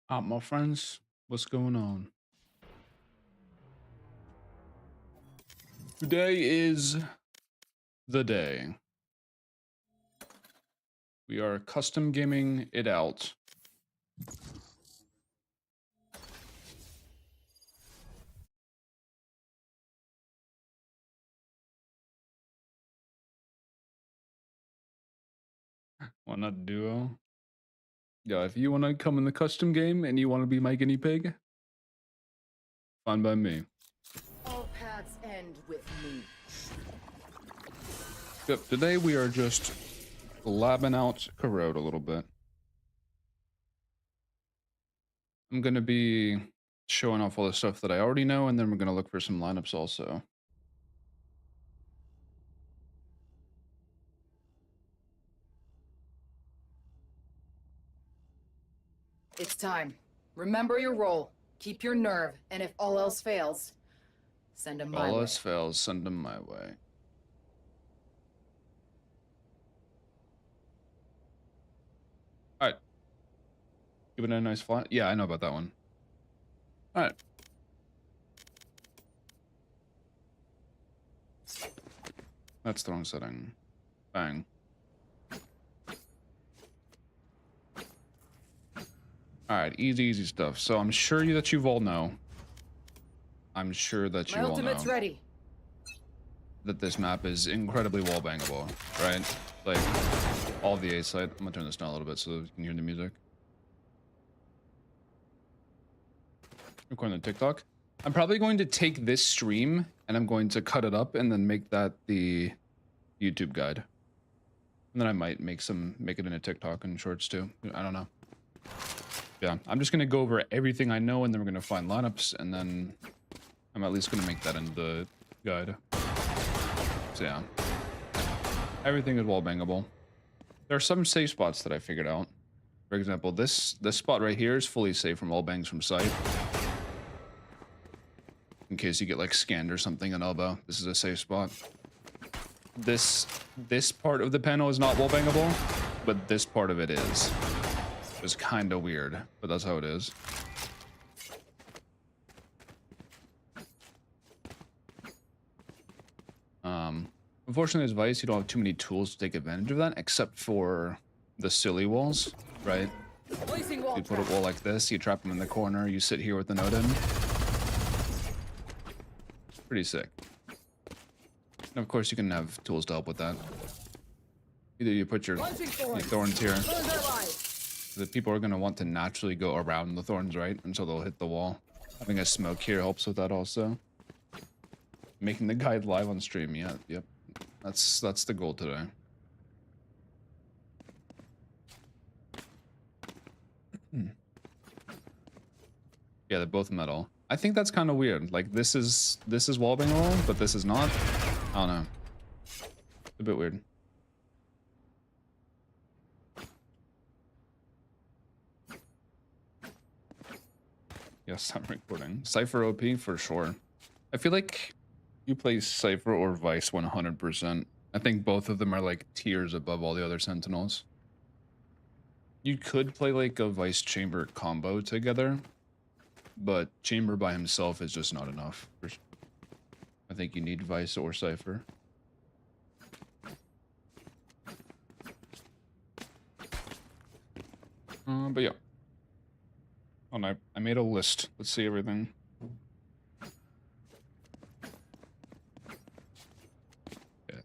My friends, what's going on? Today is the day. We are custom gaming it out. Why not duo? Yeah, if you want to come in the custom game and you want to be my guinea pig, fine by me. All paths end with me. Yep, today we are just labbing out Corrode a little bit. I'm going to be showing off all the stuff that I already know, and then we're going to look for some lineups also. It's time. Remember your role. Keep your nerve, and if all else fails, send him my way. All else fails, send them my way. Alright. Give it a nice flat. Yeah, I know about that one. Alright. That's the wrong setting. Bang. Alright, easy stuff. So I'm sure that you all know. I'm sure that you My all ultimate's know ready. that this map is incredibly wall bangable, right? Like, all the A side. I'm gonna turn this down a little bit so you can hear the music. Recording the TikTok. I'm probably going to take this stream and I'm going to cut it up and then make that the YouTube guide. And then I might make it in a TikTok and shorts too. I don't know. Yeah, I'm just gonna go over everything I know and then we're gonna find lineups and then I'm at least gonna make that in the guide. So yeah. Everything is wall bangable. There are some safe spots that I figured out. For example, this spot right here is fully safe from wall bangs from sight. In case you get like scanned or something on elbow, this is a safe spot. This part of the panel is not wall bangable, but this part of it is. It's kind of weird, but that's how it is. Unfortunately, as VYSE, you don't have too many tools to take advantage of that, except for the silly walls, right? You put a wall like this, you trap them in the corner, you sit here with the node in. Pretty sick. And of course, you can have tools to help with that. Either you put your thorns here. The people are going to want to naturally go around the thorns, right? Until they'll hit the wall. Having a smoke here helps with that also. Making the guide live on stream, yeah, yep. That's the goal today. Yeah, they're both metal. I think that's kind of weird. Like this is wall bangable, but this is not. I don't know. A bit weird. Yes, I'm recording. Cypher OP for sure. I feel like you play Cypher or VYSE 100%. I think both of them are like tiers above all the other Sentinels. You could play like a VYSE Chamber combo together, but Chamber by himself is just not enough. I think you need VYSE or Cypher. But yeah. Oh, and I made a list. Let's see everything. Yeah.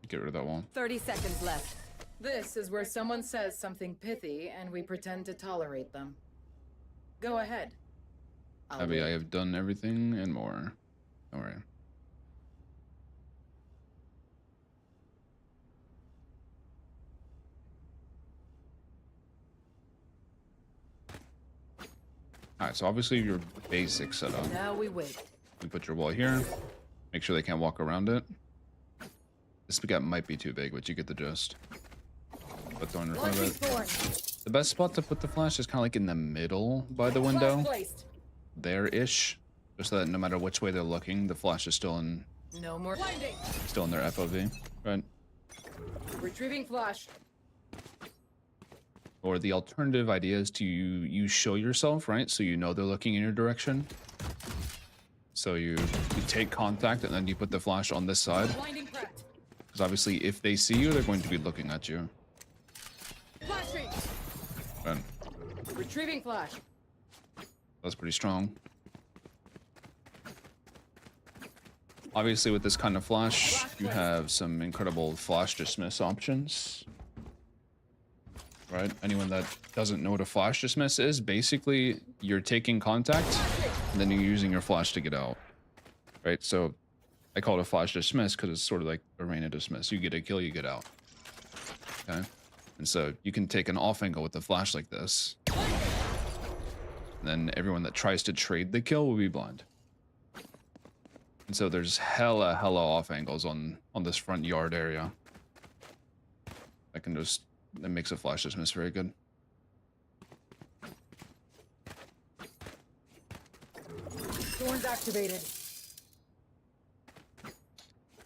Get rid of that one. 30 seconds left. This is where someone says something pithy and we pretend to tolerate them. Go ahead. Abby, I have done everything and more. Don't worry. Alright, so obviously your basic setup. Now we wait. You put your wall here. Make sure they can't walk around it. This gap might be too big, but you get the gist. Put thorn in front of it. The best spot to put the flash is kind of like in the middle by the window. There-ish. Just so that no matter which way they're looking, the flash is still in still in their FOV, right? Retrieving flash. or the alternative idea is to you show yourself, right? So you know they're looking in your direction. So you take contact and then you put the flash on this side. Because obviously if they see you, they're going to be looking at you. Flashing. And Retrieving flash. that's pretty strong. Obviously with this kind of flash, you have some incredible flash dismiss options. Right? Anyone that doesn't know what a flash dismiss is, basically you're taking contact and then you're using your flash to get out. Right? So I call it a flash dismiss because it's sort of like a rain of dismiss. You get a kill, you get out. Okay? And so you can take an off angle with the flash like this. And then everyone that tries to trade the kill will be blind. And so there's hella off angles on this front yard area. That makes a flash dismiss very good. Thorns activated.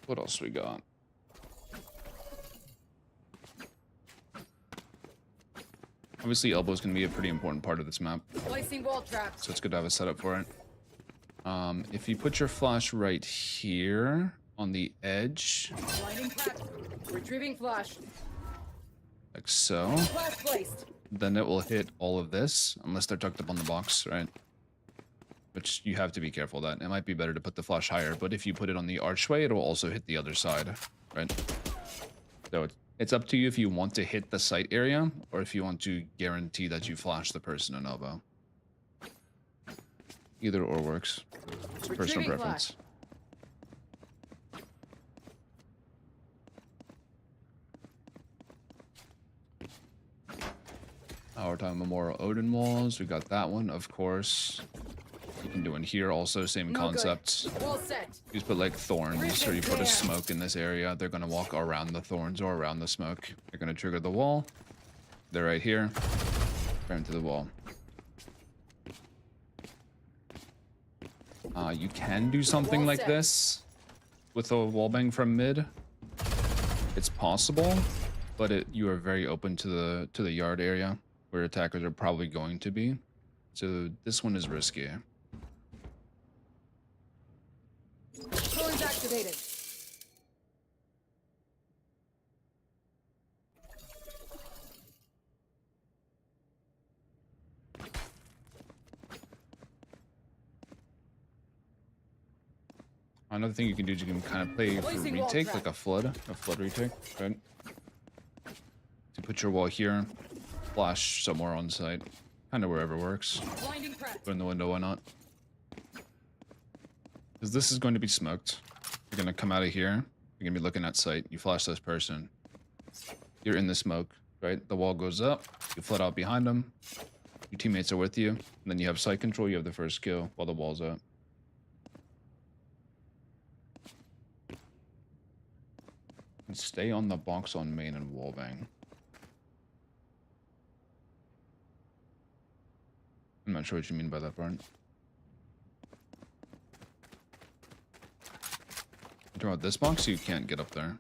What else we got? Obviously, elbow is going to be a pretty important part of this map. Placing wall traps. So it's good to have a setup for it. If you put your flash right here on the edge, Blinding crack. Retrieving flash. like so, Flash placed. then it will hit all of this, unless they're tucked up on the box, right? Which you have to be careful that. It might be better to put the flash higher, but if you put it on the archway, it will also hit the other side, right? So it's up to you if you want to hit the sight area, or if you want to guarantee that you flash the person in elbow. Either or works. It's personal preference. Our time Memorial Odin walls. We got that one, of course. You can do in here also, same concept. Wall set. You just put like thorns, or you put a smoke in this area. They're gonna walk around the thorns or around the smoke. They're gonna trigger the wall. They're right here. Right into the wall. You can do something like this with a wallbang from mid. It's possible, but you are very open to the yard area where attackers are probably going to be. So this one is risky. Thorns activated. Another thing you can do is you can kind of play for retake, like a flood retake, right? To put your wall here, flash somewhere on site, kind of wherever works. Put in the window, why not? Because this is going to be smoked. You're going to come out of here. You're going to be looking at sight. You flash this person. You're in the smoke, right? The wall goes up. You flood out behind them. Your teammates are with you. And then you have sight control. You have the first kill while the wall's up. And stay on the box on main and wallbang. I'm not sure what you mean by that part. You talking about this box? You can't get up there.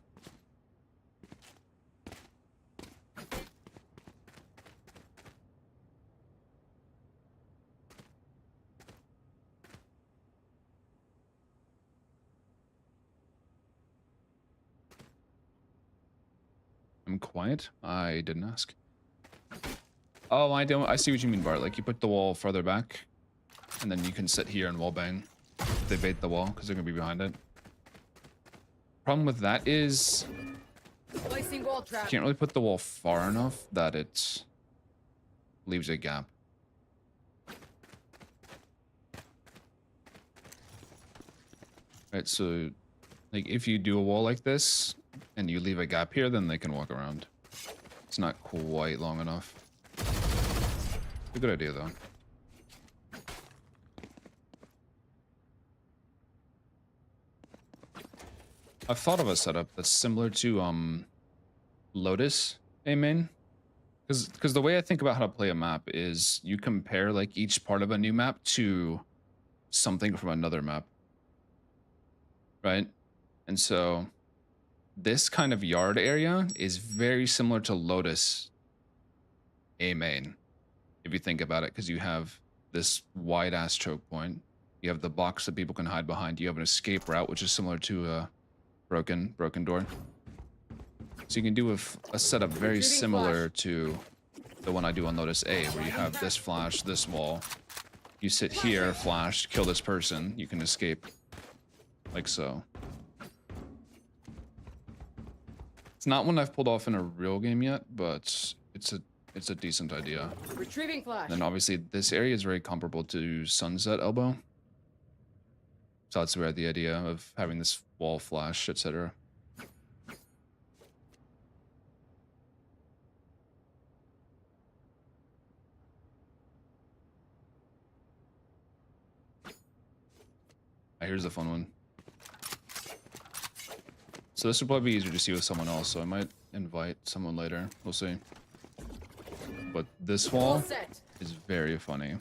I'm quiet? I didn't ask. Oh, I don't. I see what you mean, Bart. Like, you put the wall further back, and then you can sit here and wallbang. They bait the wall, because they're going to be behind it. Problem with that is... Placing wall trap. You can't really put the wall far enough that it leaves a gap. Right, so... Like, if you do a wall like this, and you leave a gap here, then they can walk around. It's not quite long enough. A good idea, though. I've thought of a setup that's similar to Lotus A main. Because the way I think about how to play a map is you compare like each part of a new map to something from another map. Right? And so this kind of yard area is very similar to Lotus. a main, if you think about it, because you have this wide ass choke point. You have the box that people can hide behind. You have an escape route, which is similar to a broken door. So you can do a setup very similar to the one I do on Lotus A, where you have this flash, this wall. You sit here, flash, kill this person. You can escape, like so. It's not one I've pulled off in a real game yet, but it's a decent idea. Retrieving flash. And obviously, this area is very comparable to Sunset Elbow. So that's where the idea of having this wall flash, etc. Here's the fun one. So this would probably be easier to see with someone else, so I might invite someone later. We'll see. But this wall is very funny.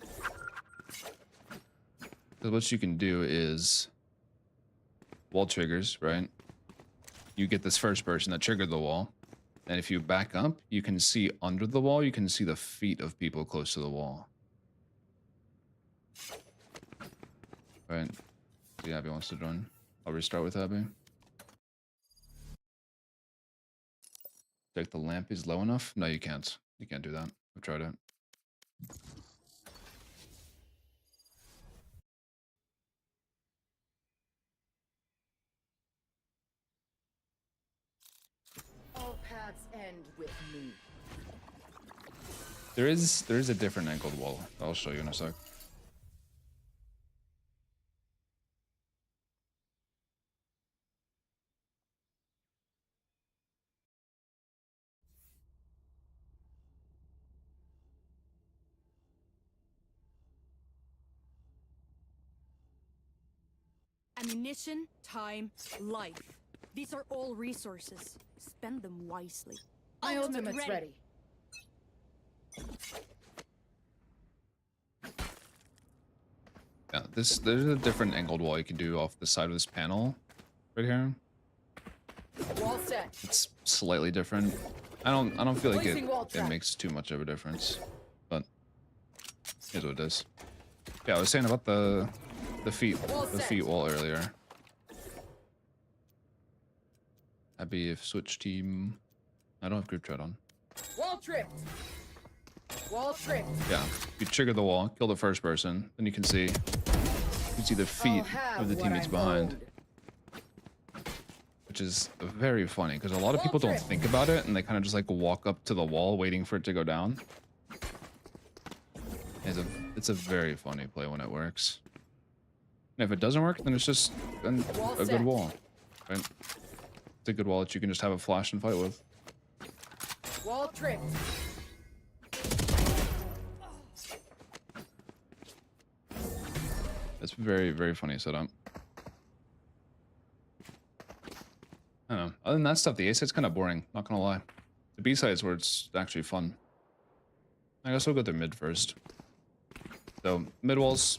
Because what you can do is wall triggers, right? You get this first person that triggered the wall. And if you back up, you can see under the wall, you can see the feet of people close to the wall. Right. See, Abby wants to join. I'll restart with Abby. Check the lamp is low enough? No, you can't. You can't do that. I've tried it. All paths end with me. There is a different angled wall. I'll show you in a sec. Ammunition, time, life. These are all resources. Spend them wisely. My ultimate's ready. Yeah, there's a different angled wall you can do off the side of this panel right here. Wall set. It's slightly different. I don't feel like it makes too much of a difference, but here's what it is. Yeah, I was saying about the feet wall earlier. Happy if switch team. I don't have group chat on. Wall tripped. Wall tripped. Yeah, you trigger the wall, kill the first person, then you can see the feet of the teammates behind. Which is very funny because a lot of people don't think about it and they kind of just like walk up to the wall waiting for it to go down. It's a very funny play when it works. And if it doesn't work, then it's just a good wall, right? It's a good wall that you can just have a flash and fight with. Wall tripped. It's very, very funny setup. I don't know. Other than that stuff, the A side's kind of boring, not gonna lie. The B side is where it's actually fun. I guess we'll go through mid first. So, mid walls,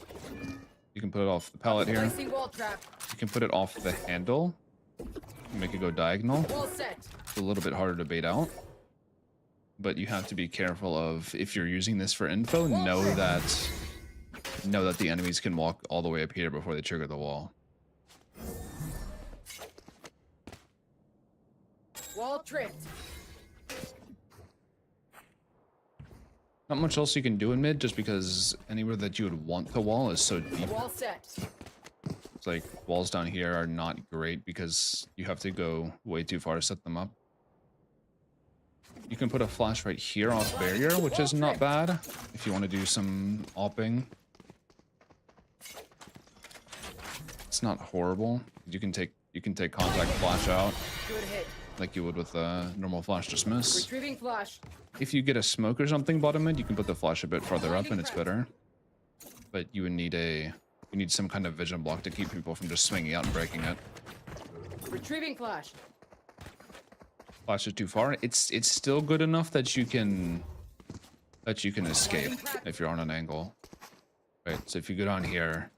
you can put it off the pallet here. You can put it off the handle. Make it go diagonal. It's a little bit harder to bait out. But you have to be careful of, if you're using this for info, know that the enemies can walk all the way up here before they trigger the wall. Wall tripped. Not much else you can do in mid, just because anywhere that you would want the wall is so deep. Wall set. It's like walls down here are not great because you have to go way too far to set them up. You can put a flash right here off barrier, which is not bad if you want to do some opping. It's not horrible. You can take contact flash out. Good hit. Like you would with a normal flash dismiss. Retrieving flash. If you get a smoke or something bottom mid, you can put the flash a bit farther up and it's better. But you would need some kind of vision block to keep people from just swinging out and breaking it. Retrieving flash. Flash is too far. It's still good enough that you can escape if you're on an angle. Right. So if you go down here,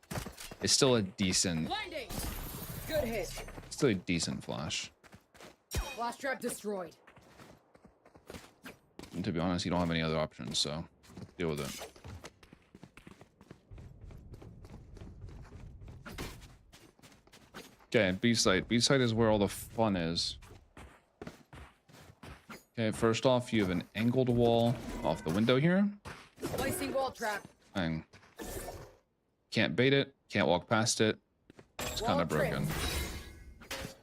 it's still a decent. Blinding. Good hit. Still a decent flash. Flash trap destroyed. And to be honest, you don't have any other options, so deal with it. Okay, B-site. B-site is where all the fun is. Okay, first off, you have an angled wall off the window here. Placing wall trap. And can't bait it, can't walk past it. It's kind Wall of broken. tripped.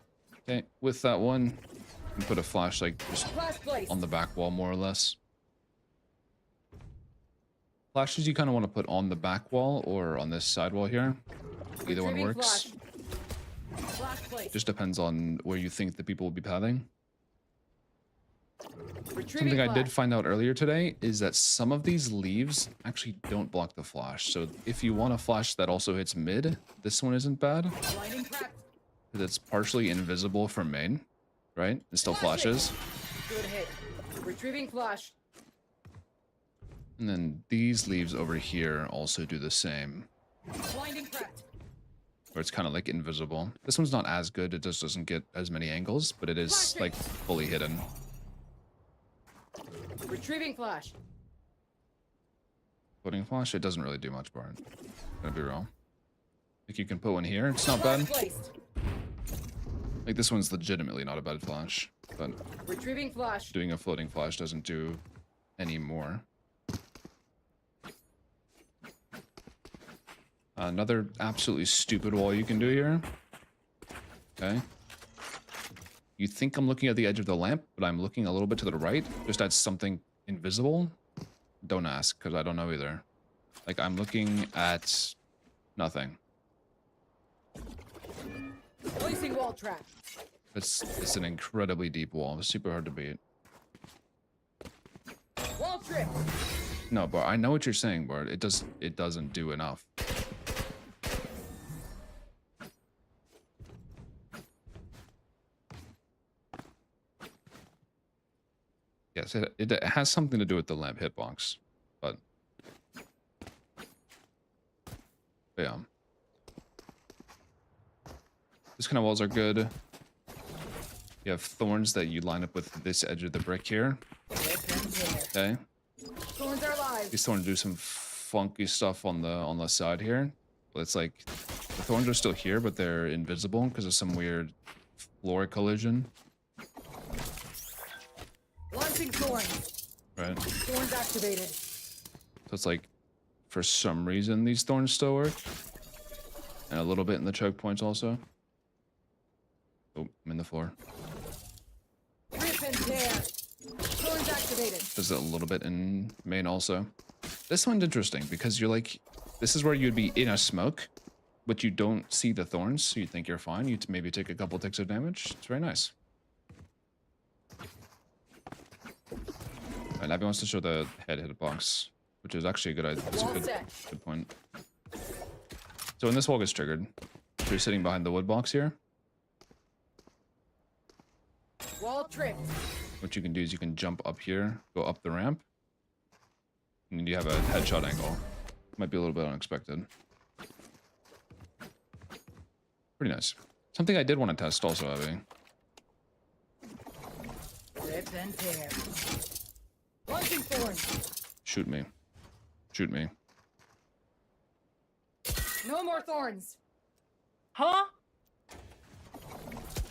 Okay, with that one, you can put a flashlight just Flash placed. on the back wall, more or less. Flashes you kind of want to put on the back wall or on this side wall here. Either one Retrieving works. Flash. Flash placed. Just depends on where you think the people will be pathing. Retrieving Something I did flash. find out earlier today is that some of these leaves actually don't block the flash. So if you want a flash that also hits mid, this one isn't bad. Blinding cracked. Because it's partially invisible from main, right? It still flashes. Good hit. Retrieving flash. And then these leaves over here also do the same. Blinding cracked. Where it's kind of like invisible. This one's not as good. It just doesn't get as many angles, but it is like fully hidden. Retrieving flash. Floating flash, it doesn't really do much, Bart. Gonna be real. Like you can put one here. It's not Flash bad. placed. Like this one's legitimately not a bad flash, but Retrieving flash. doing a floating flash doesn't do any more. Another absolutely stupid wall you can do here. Okay. You think I'm looking at the edge of the lamp, but I'm looking a little bit to the right, just at something invisible. Don't ask, because I don't know either. Like, I'm looking at nothing. Placing wall trap. It's an incredibly deep wall. It's super hard to beat. Wall trip. No, Bart, I know what you're saying, Bart. It doesn't do enough. Yes, it has something to do with the lamp hitbox, but yeah. These kind of walls are good. You have thorns that you line up with this edge of the brick here. Okay. Thorns are live. These thorns do some funky stuff on the side here. But it's like the thorns are still here, but they're invisible because of some weird floor collision. Launching thorns. Right. Thorns activated. So it's like, for some reason, these thorns still work. And a little bit in the choke points also. Oh, I'm in the floor. Rip and tear. Thorns activated. Does it a little bit in main also. This one's interesting because you're like, this is where you'd be in a smoke, but you don't see the thorns, so you think you're fine. You maybe take a couple ticks of damage. It's very nice. Alright, Abby wants to show the head hitbox, which is actually a good idea. That's a good point. So when this wall gets triggered, so you're sitting behind the wood box here. Wall tripped. What you can do is you can jump up here, go up the ramp, and then you have a headshot angle. Might be a little bit unexpected. Pretty nice. Something I did want to test also, Abby. Rip and tear. Launching thorns. Shoot me. Shoot me. No more thorns. Huh?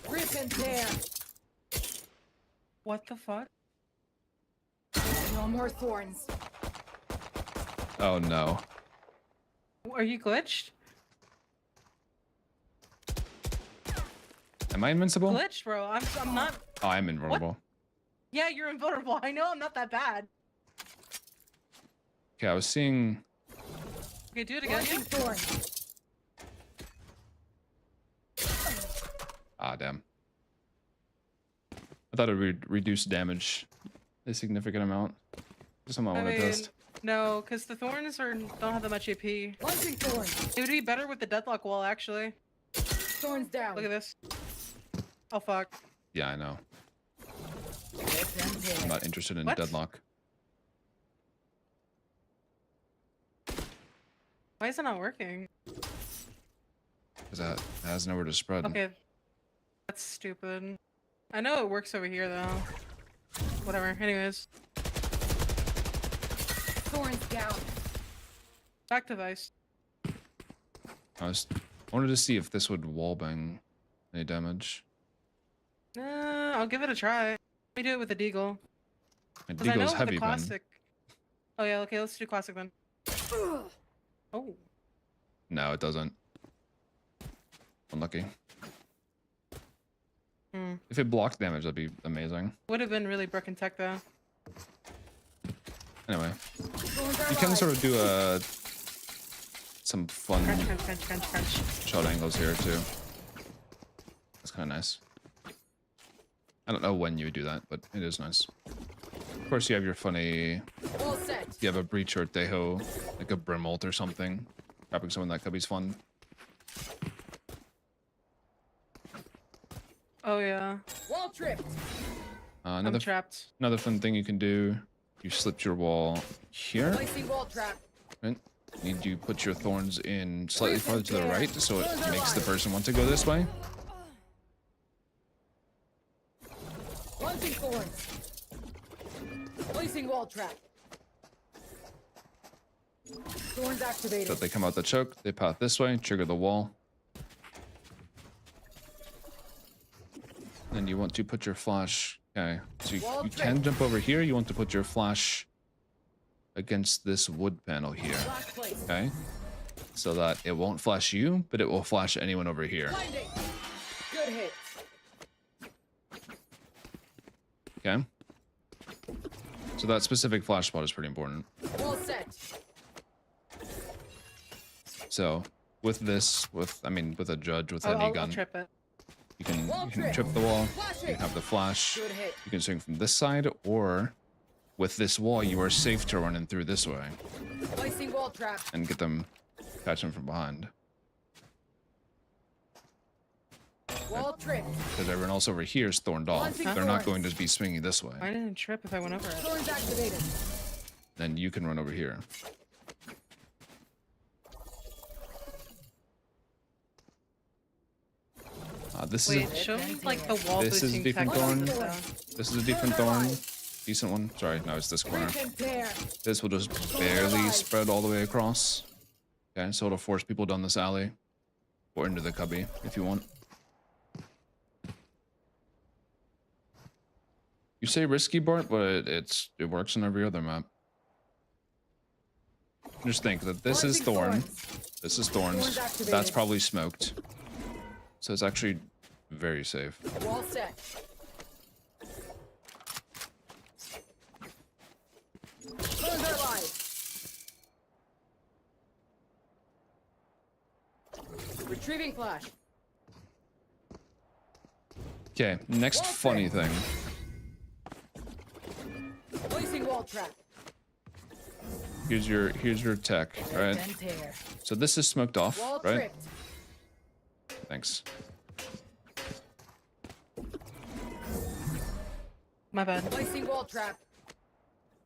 Rip and tear. What the fuck? No more thorns. Oh no. Are you glitched? Am I invincible? Glitched, bro. I'm not. Oh, I'm invulnerable. Yeah, you're invulnerable. I know I'm not that bad. Okay, I was seeing... Okay, do it again. Launching thorns. Ah, damn. I thought it would reduce damage a significant amount. Something I want to test. No, because the thorns don't have that much AP. It Launching thorns. would be better with the deadlock wall, actually. Thorns down. Look at this. Oh, fuck. Yeah, I know. Rip and tear. I'm not interested in What? deadlock. Why is it not working? Because that has nowhere to spread. Okay. That's stupid. I know it works over here, though. Whatever. Anyways. thorns down. Back to Vice. I wanted to see if this would wallbang any damage. I'll give it a try. Let me do it with the Deagle. My 'Cause I know Deagle's with heavy, the man. classic. Oh yeah, okay, let's do classic then. Oh. No, it doesn't. Unlucky. If it blocked damage, that'd be amazing. Would have been really broken tech though. Anyway, Thorns are you can alive. sort of do some fun Crunch, crunch, crunch, crunch, crunch. shot angles here too. That's kind of nice. I don't know when you would do that, but it is nice. Of course, you have your funny. All set. You have a breach or a deho, like a brim ult or something. Grabbing someone that cubby's fun. Oh yeah. Wall tripped. Another I'm trapped. another fun thing you can do. You slip your wall here. Placing wall trap. Right? You put your thorns in slightly farther to the right, so it makes the person want to go this way. Launching thorns. Placing wall trap. Thorns So activated. if they come out the choke, they path this way, trigger the wall. Then you want to put your flash. Okay, so you can jump over here. You want to put your flash against this wood panel here. Flash place. Okay, so that it won't flash you, but it will flash anyone over here. Blinding. Good hit. Okay, so that specific flash spot is pretty important. Wall set. So with this, with a judge with any I'll gun, trip it. you can trip the wall. You Flashing. can have the flash. Good hit. You can swing from this side, or with this wall, you are safe to run in through this way Placing wall trap. and get them, catch them from behind. Wall tripped. Because everyone else over here is thorned off. Launching They're not thorns. going to be swinging this way. I didn't trip if I went over it. Thorns activated. Then you can run over here. This is Wait, show me like the wall This is boosting different tech. thorn. though. this is a different thorn, decent one. Sorry, no, it's this corner. Rip and tear. This will just barely spread all the way across. Okay, so it'll force people down this alley or into the cubby if you want. You say risky, Bart, but it works on every other map. Just think that this is Launching thorn. thorns. This is thorns. Thorns activated. That's probably smoked. So it's actually very safe. Wall set. Thorns are alive. Retrieving flash. Okay, next Wall funny thing. Placing wall trap. Here's your tech, right? And tear. So this is smoked off, Wall right? tripped. Thanks. My bad. Placing wall trap.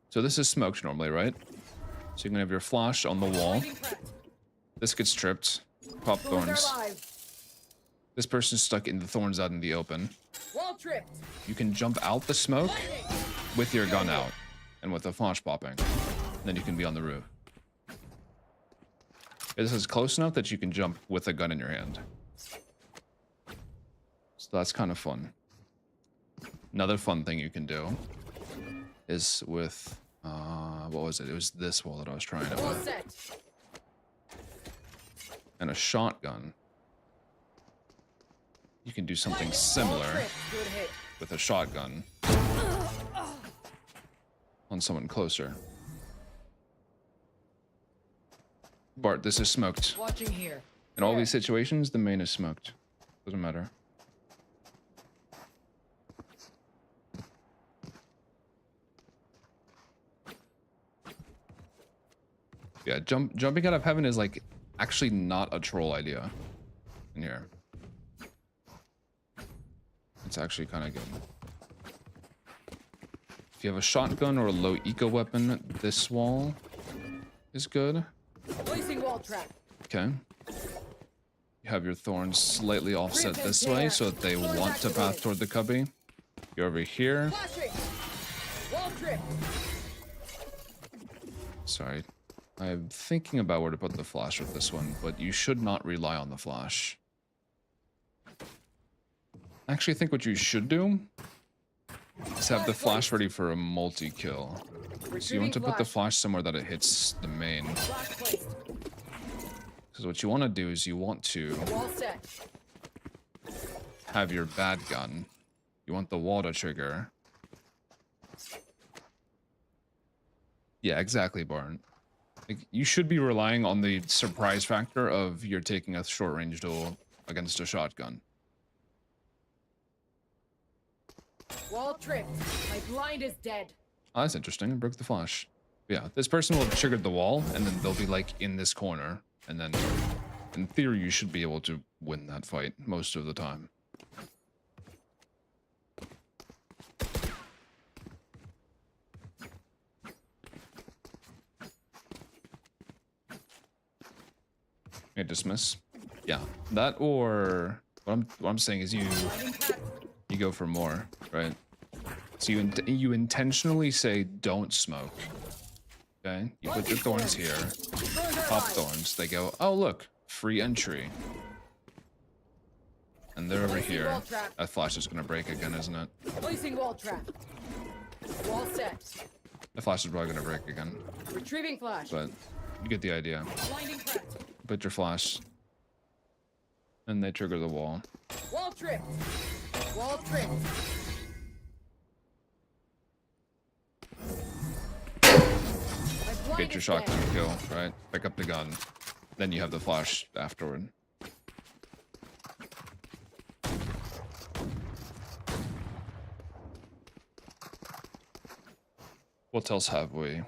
So this is smoked normally, right? So you're gonna have your flash on the wall. Lighting threat. This gets tripped. Pop Thorns thorns. are alive. This person's stuck in the thorns out in the open. Wall tripped. You can jump out the smoke Lightning. with your gun out and with the flash popping. Then you can be on the roof. This is close enough that you can jump with a gun in your hand. So that's kind of fun. Another fun thing you can do is with what was it? It was this wall that I was trying to Wall put. set. And a shotgun. You can do something Wall similar tripped. Good hit. with a shotgun on someone closer. Bart, this is smoked. Watching here. In all these situations, the main is smoked. Doesn't matter. Yeah, jumping out of heaven is like actually not a troll idea in here. It's actually kind of good. If you have a shotgun or a low eco weapon, this wall is good. Placing wall trap. Okay. You have your thorns slightly offset Rip and this way tear. so that they Thorns want to path activated. toward the cubby. You're over here. Flashing. Wall tripped. Sorry. I'm thinking about where to put the flash with this one, but you should not rely on the flash. Actually, I think what you should do is have the flash ready for a multi-kill. So you want to put the flash somewhere that it hits the main. Because what you want to do is you want to have your bad gun. You want the wall to trigger. Yeah, exactly, Barn. Like, you should be relying on the surprise factor of you're taking a short-range duel against a shotgun. Wall tripped. My blind is dead. Oh, that's interesting. Broke the flash. Yeah, this person will have triggered the wall, and then they'll be, like, in this corner. And then, in theory, you should be able to win that fight most of the time. Okay, dismiss. Yeah, that or what I'm saying is you go for more, right? So you intentionally say don't smoke. Okay, you put your thorns here, pop thorns. They go, oh look, free entry, and they're over here. That flash is gonna break again, isn't it? Placing wall trap. Wall set. The flash is probably gonna break again. Retrieving flash. But you get the idea. Blinding prepped. Put your flash, and they trigger the wall. Wall tripped. Wall tripped. Get your shotgun kill, right? Pick up the gun. Then you have the flash afterward. What else have we?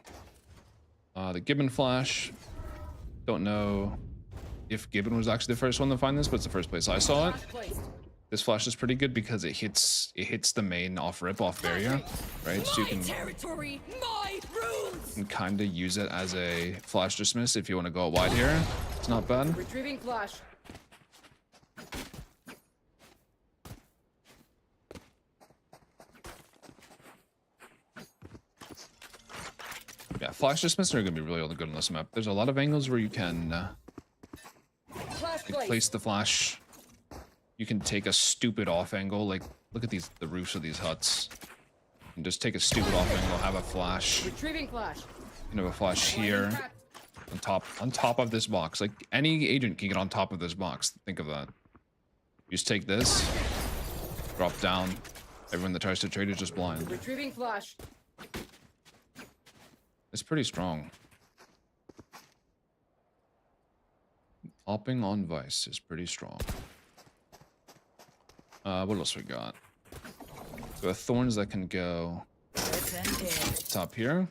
The Gibbon flash. Don't know if Gibbon was actually the first one to find this, but it's the first place I saw it. This flash is pretty good because it hits the main off barrier, right? So you can kind of use it as a flash dismiss if you want to go out wide here. It's not bad. Retrieving flash. Yeah, flash dismiss are going to be really good on this map. There's a lot of angles where you can like, place the flash. You can take a stupid off angle, like look at the roofs of these huts. And just take a stupid off angle, have a flash. Retrieving flash. You know, a flash here on top of this box. Like any agent can get on top of this box. Think of that. You just take this, drop down. Everyone that tries to trade is just blind. Retrieving flash. It's pretty strong. Yapping on VYSE is pretty strong. What else we got? So the thorns that can go top here.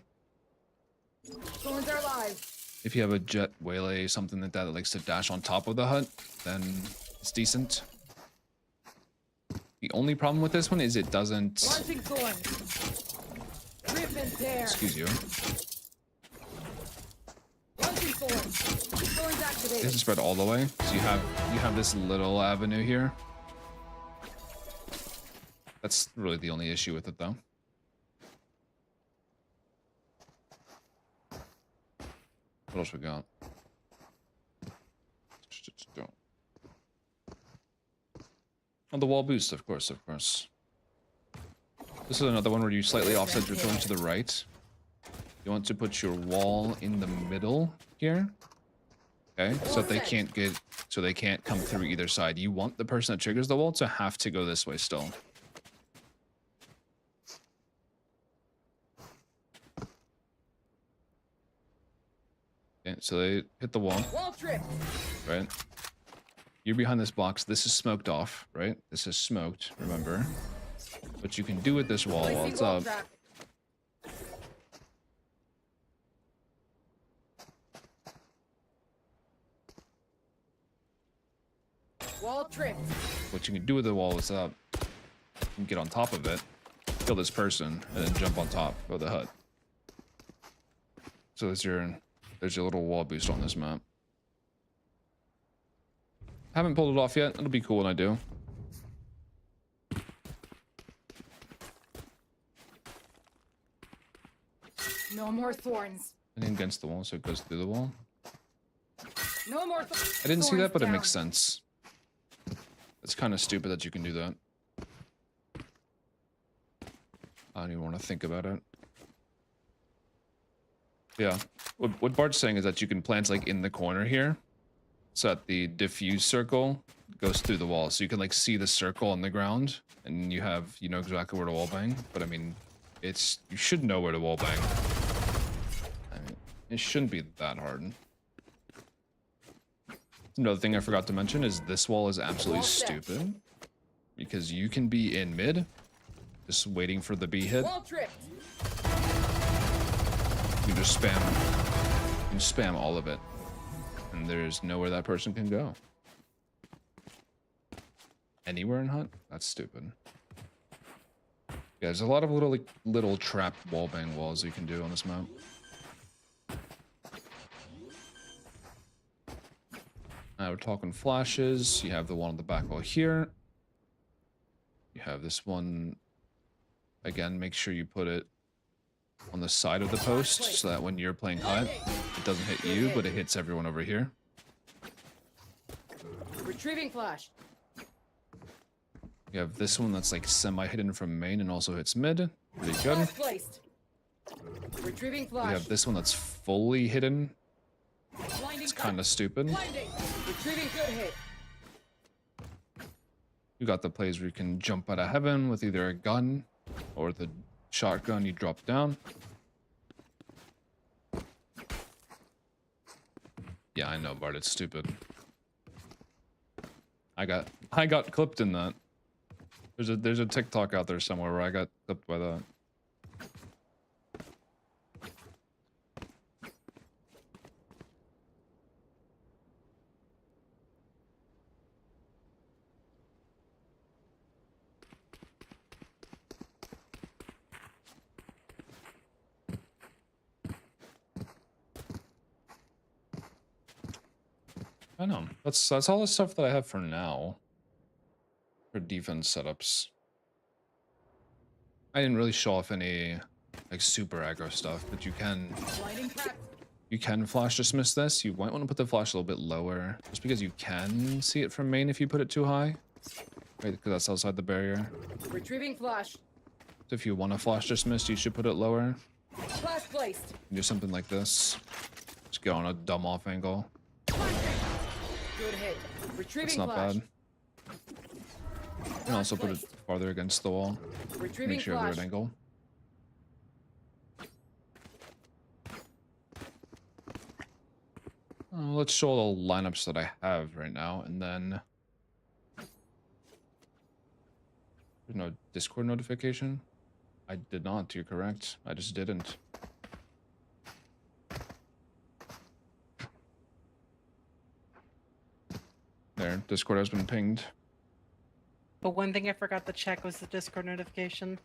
Thorns are live. If you have a jet waylay, something like that likes to dash on top of the hut, then it's decent. The only problem with this one is it doesn't... Launching thorns. Rip and tear. Excuse you. Launching thorns. Thorns activated. It doesn't spread all the way, so you have this little avenue here. That's really the only issue with it, though. What else we got? Oh, the wall boost, of course, of course. This is another one where you slightly offset your thorn to the right. You want to put your wall in the middle here. Okay, so they can't come through either side. You want the person that triggers the wall to have to go this way still. Okay, so they hit the wall. Wall trip. Right? You're behind this box. This is smoked off, right? This is smoked, remember? What you can do with this wall while it's up. Wall tripped. What you can do with the wall while it's up, you can get on top of it, kill this person, and then jump on top of the hut. So there's your little wall boost on this map. Haven't pulled it off yet. It'll be cool when I do. No more thorns. I And against the wall, so it goes through the wall. No more. I didn't see that, but it makes sense. It's kind of stupid that you can do that. I don't even want to think about it. Yeah. What Bart's saying is that you can plant like in the corner here, so that the diffuse circle goes through the wall, so you can like see the circle on the ground, and you know exactly where to wall bang. But I mean, you should know where to wall bang. I mean, it shouldn't be that hard. Another thing I forgot to mention is this wall is absolutely stupid, because you can be in mid, just waiting for the B hit. Wall tripped. You just spam all of it, and there's nowhere that person can go. Anywhere in hut? That's stupid. Yeah, there's a lot of little trap wallbang walls you can do on this map. We're talking flashes. You have the one on the back wall here. You have this one. Again, make sure you put it on the side of the post, so that when you're playing hut, it doesn't hit you, but it hits everyone over here. Retrieving flash. You have this one that's like semi-hidden from main and also hits mid. Pretty good. Flash placed. Retrieving flash. You have this one that's fully hidden. Blinding It's kind of stupid. Blinding. Retrieving good hit. You got the plays where you can jump out of heaven with either a gun or the shotgun you drop down. Yeah, I know, Bart, it's stupid. I got clipped in that. There's a TikTok out there somewhere where I got clipped by that. I know. That's all the stuff that I have for now. For defense setups. I didn't really show off any like super aggro stuff, but you can flash dismiss this. You might want to put the flash a little bit lower, just because you can see it from main if you put it too high. Right, because that's outside the barrier. Retrieving flash. So if you want to flash dismiss, you should put it lower. Flash placed. Do something like this. Just get on a dumb off angle. Good hit. Retrieving It's not flash. bad. You can also put it farther against the wall. Retrieving Make sure you have flash. the right angle. Let's show the lineups that I have right now, and then there's no Discord notification. I did not. You're correct. I just didn't. There, Discord has been pinged. But one thing I forgot to check was the Discord notification.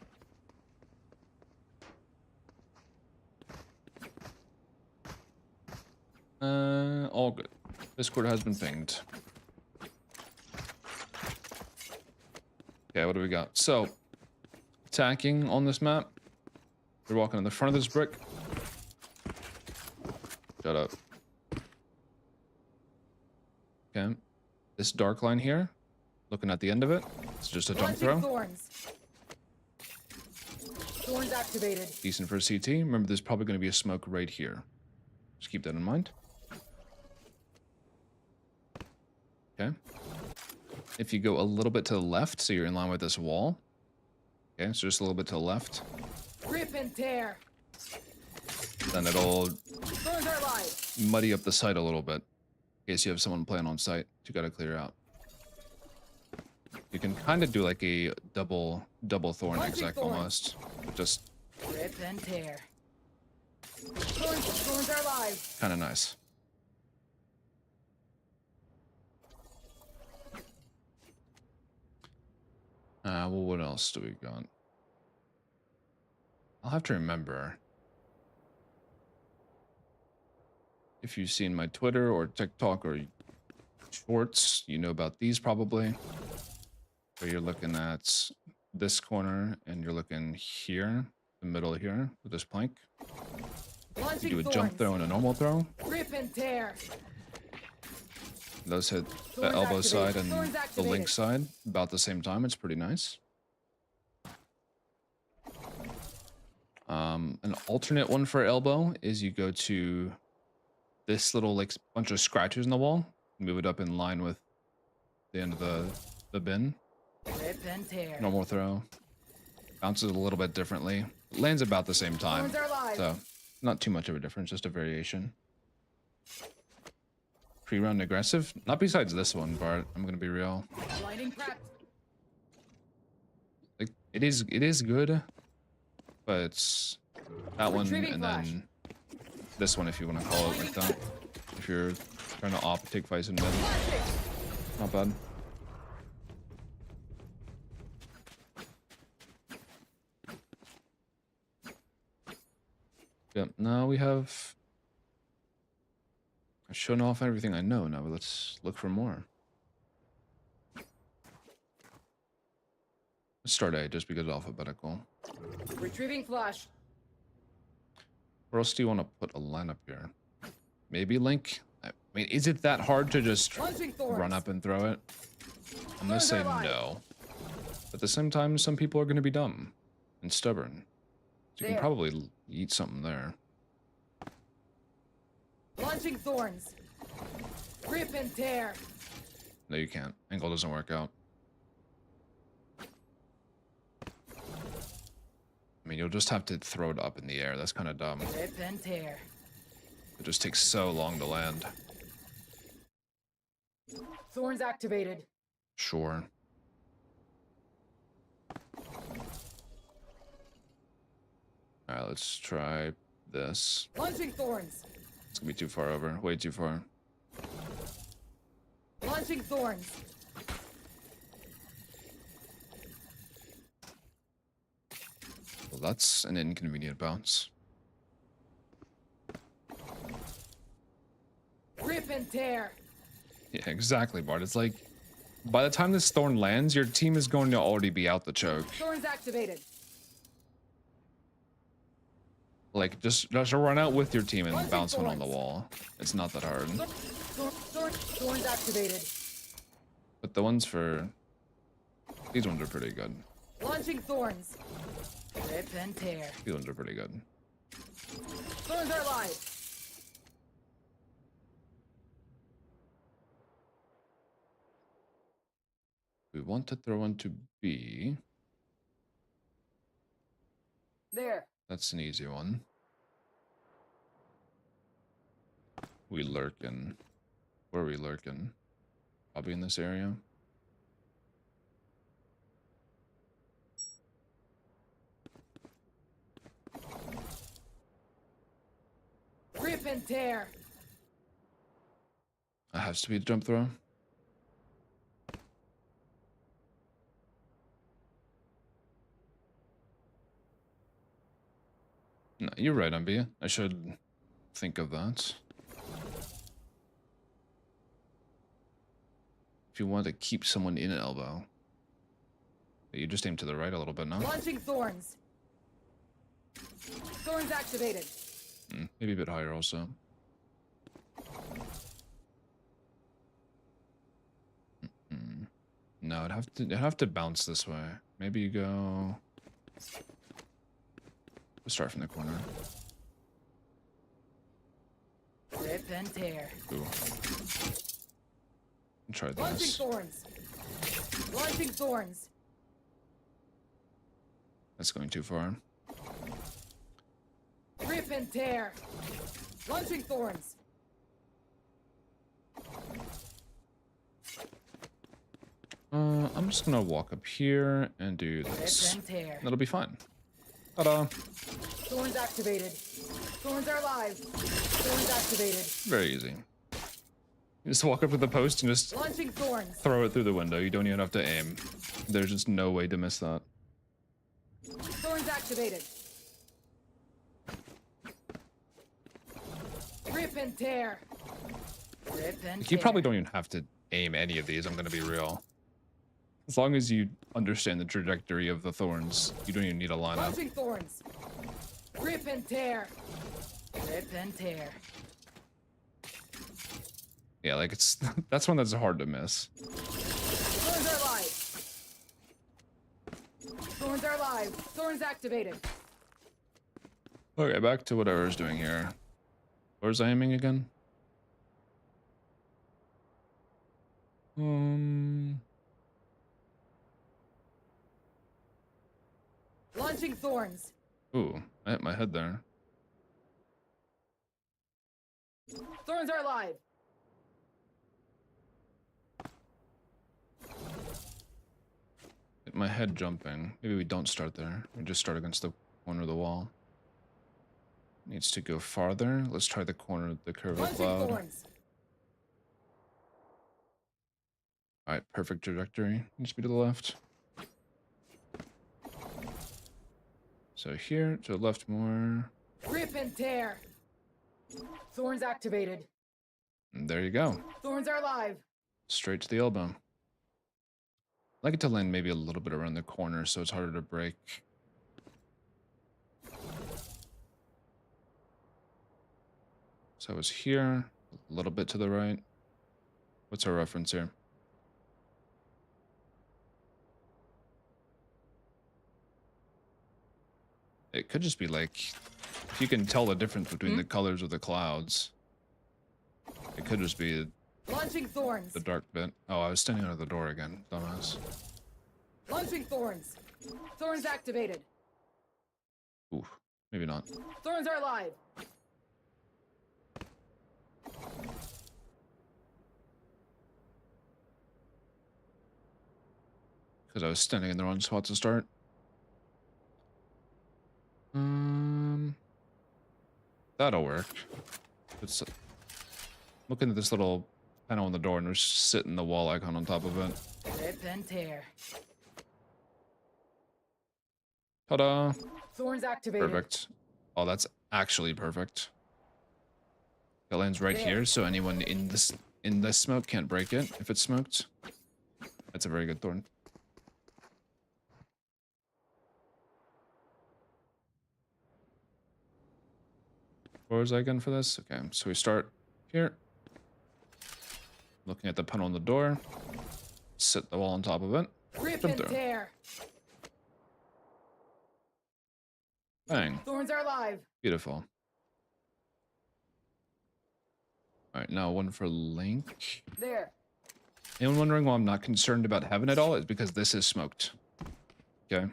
All good. Discord has been pinged. Okay, what do we got? So, attacking on this map. We're walking in the front of this brick. Shut up. Okay. This dark line here, looking at the end of it, it's just a jump throw. Thorns. Thorns activated. Decent for CT. Remember, there's probably going to be a smoke right here. Just keep that in mind. Okay. If you go a little bit to the left, so you're in line with this wall. Okay, so just a little bit to the left. Rip and tear. Then it'll Thorns are live. muddy up the site a little bit. In case you have someone playing on site, you gotta clear out. You can kind of do like a double thorn exec almost. Just Rip and tear. Thorns are live. kind of nice. Well, what else do we got? I'll have to remember. If you've seen my Twitter or TikTok or shorts, you know about these probably. Where you're looking at this corner and you're looking here, the middle here, with this plank. Launching do a thorns. jump throw and a normal throw. Rip and tear. Those hit the Thorns elbow activated. side and Thorns the activated. link side about the same time. It's pretty nice. An alternate one for elbow is you go to this little like bunch of scratches in the wall, move it up in line with the end of the bin. Rip and tear. Normal throw. Bounces a little bit differently. Lands about the same time. Thorns are live. So not too much of a difference, just a variation. Pre-round aggressive? Not besides this one, Bart. I'm gonna be real. Blinding prepped. Like it is good, but it's that one Retrieving and flash. then this one if you want to call it like that. If you're trying to op take VYSE and mid. Not bad. Yep, now we have... I've shown off everything I know now, but let's look for more. Let's start A, just because alphabetical. Retrieving flash. Where else do you want to put a line up here? Maybe Link? I mean, is it that hard to just Launching thorns. run up and throw it? I'm gonna Thorns say are live. no. At the same time, some people are gonna be dumb and stubborn. So you can There. probably eat something there. Launching thorns. Rip and tear. No, you can't. Angle doesn't work out. I mean, you'll just have to throw it up in the air. That's kind of dumb. Rip and tear. It just takes so long to land. Thorns activated. Sure. Alright, let's try this. Launching thorns. It's gonna be too far over. Way too far. Launching thorns. Well, that's an inconvenient bounce. Rip and tear. Yeah, exactly, Bart. It's like, by the time this thorn lands, your team is going to already be out the choke. Thorns activated. Like, just run out with your team and Launching bounce one on the thorns. wall. It's not that hard. Thorns activated. But the ones for... These ones are pretty good. Launching thorns. Rip and tear. These ones are pretty good. Thorns are live. We want to throw one to B. There. That's an easy one. We lurkin'. Where are we lurking? Probably in this area. Rip and tear. It has to be a jump throw. No, you're right, Ambia. I should think of that. If you want to keep someone in elbow, you just aim to the right a little bit now. Launching thorns. Thorns activated. Maybe a bit higher also. No, it'd have to bounce this way. Maybe you go. We'll start from the corner. Rip and tear. Ooh. Try Launching this. thorns. Launching thorns. That's going too far. Rip and tear. Launching thorns. I'm just gonna walk up here and do Rip this. and tear. That'll be fine. Ta-da! Thorns activated. Thorns are live. Thorns activated. Very easy. You just walk up to the post and just Launching thorns. throw it through the window. You don't even have to aim. There's just no way to miss that. Thorns activated. Rip and tear. Rip and tear. You probably don't even have to aim any of these, I'm gonna be real. As long as you understand the trajectory of the thorns, you don't even need a lineup. Launching thorns. Rip and tear. Rip Rip and tear. Yeah, like it's that's one that's hard to miss. Thorns are live. Thorns are live. Thorns activated. Okay, back to what I was doing here. Where's I aiming again? Launching thorns. Ooh, I hit my head there. Thorns are live. Hit my head jumping. Maybe we don't start there. We just start against the corner of the wall. Needs to go farther. Let's try the corner of the curve of Launching cloud. thorns. Alright, perfect trajectory. Needs to be to the left. So here, to the left more. Rip and tear. Thorns activated. And there you go. Thorns are live. Straight to the elbow. I like it to land maybe a little bit around the corner so it's harder to break. So I was here, a little bit to the right. What's our reference here? It could just be like, if you can tell the difference between the colors of the clouds, it could just be Launching thorns. the dark bit. Oh, I was standing under the door again, dumbass. Launching thorns. Thorns activated. Ooh, maybe not. Thorns are live. Because I was standing in the wrong spot to start. That'll work. It's looking at this little panel on the door and there's sitting the wall icon on top of it. Rip and tear. Ta-da! Thorns activated. Perfect. Oh, that's actually perfect. It lands right There. here, so anyone in this smoke can't break it if it's smoked. That's a very good thorn. Where was I again for this? Okay, so we start here. Looking at the panel on the door. Sit the wall on top of it. Rip Jump and there. tear. Bang. Thorns are live. Beautiful. Alright, now one for Link. There. Anyone wondering why I'm not concerned about heaven at all? It's because this is smoked. Okay.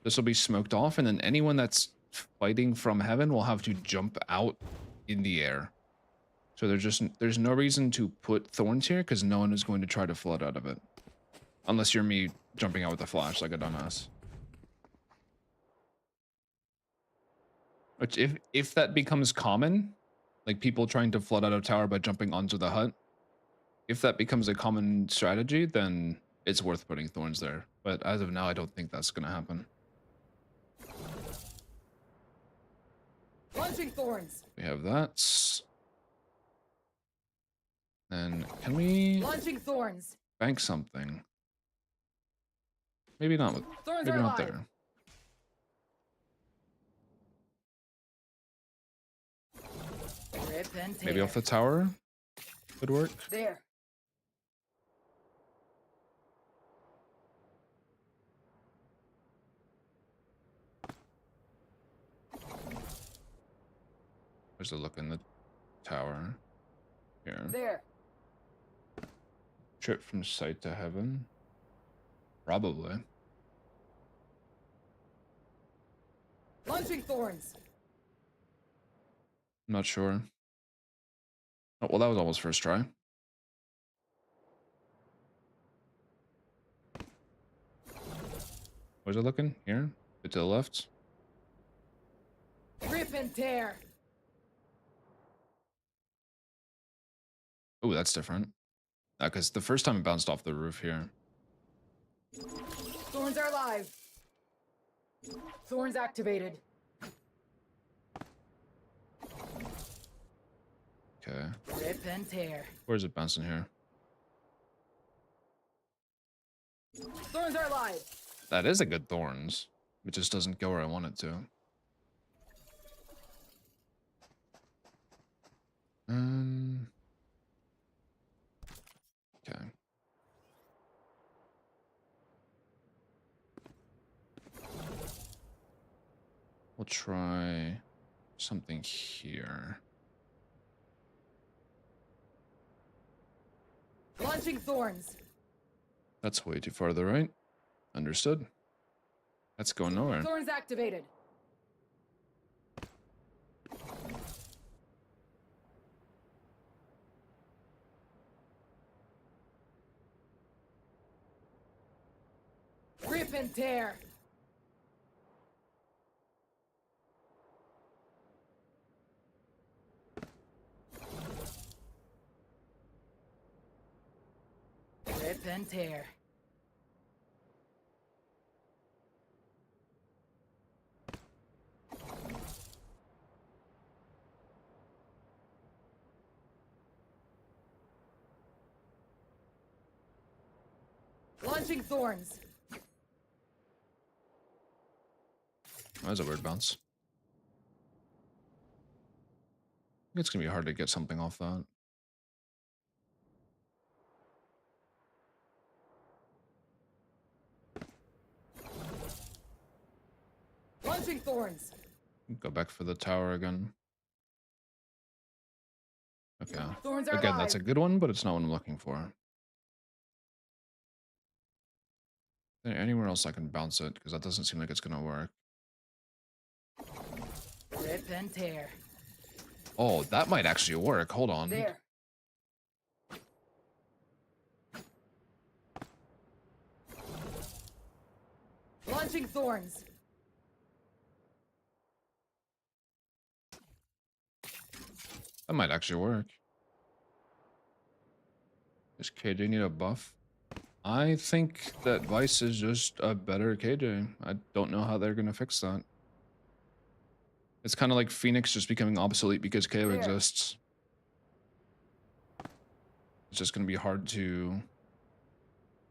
This will be smoked off, and then anyone that's fighting from heaven will have to jump out in the air. So there's no reason to put thorns here because no one is going to try to flood out of it. Unless you're me jumping out with a flash like a dumbass. Which if that becomes common, like people trying to flood out a tower by jumping onto the hut, if that becomes a common strategy, then it's worth putting thorns there. But as of now, I don't think that's going to happen. Launching thorns. We have that. Then can we Launching thorns. bank something? Maybe not. Thorns Maybe are not live. there. Rip and tear. Maybe off the tower could work. There. There's a look in the tower. Here. There. Trip from sight to heaven. Probably. Launching thorns. I'm not sure. Oh, well, that was almost first try. Where's it looking? Here? Bit to the left? Rip and tear. Oh, that's different. Because the first time it bounced off the roof here. Thorns are live. Thorns activated. Okay. Rip and tear. Where's it bouncing here? Thorns are live. That is a good thorns. It just doesn't go where I want it to. try something here. Launching thorns. That's way too far to the right. Understood. That's going nowhere. Thorns activated. Rip and tear. Rip and tear. Launching thorns. That's a weird bounce. It's gonna be hard to get something off that. Launching thorns. Go back for the tower again. Okay. Thorns are Again, that's a alive. good one, but it's not what I'm looking for. Is there anywhere else I can bounce it? Because that doesn't seem like it's gonna work. Rip and tear. Oh, that might actually work. Hold on. There. Launching thorns. That might actually work. Does KJ need a buff? I think that VYSE is just a better KJ. I don't know how they're gonna fix that. It's kind of like Phoenix just becoming obsolete because KO There. exists. It's just gonna be hard to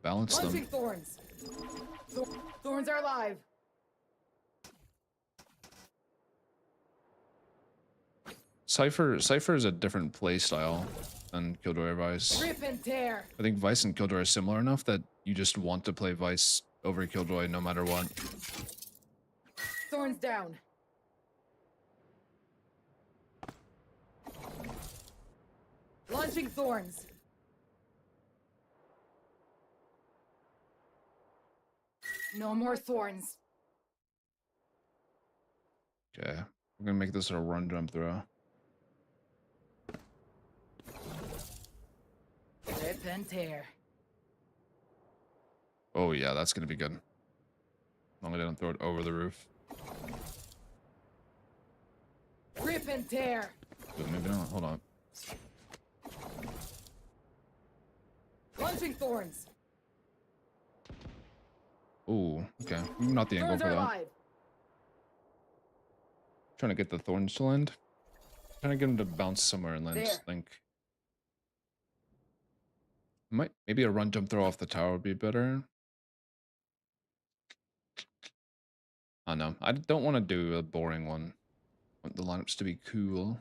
balance them. Launching thorns. Thorns are alive. Cypher is a different play style than Killjoy or VYSE. Rip and tear. I think VYSE and Killjoy are similar enough that you just want to play VYSE over Killjoy no matter what. Thorns down. Launching thorns. No more thorns. Okay, we're gonna make this a run jump throw. Rip and tear. Oh yeah, that's gonna be good. As long as I don't throw it over the roof. Rip and tear. But maybe not. Hold on. Launching thorns. Ooh, okay. Not the angle Thorns for are that. alive. Trying to get the thorns to land. Trying to get him to bounce somewhere and land. There. Think. Maybe a run jump throw off the tower would be better. Oh no, I don't want to do a boring one. I want the lineups to be cool.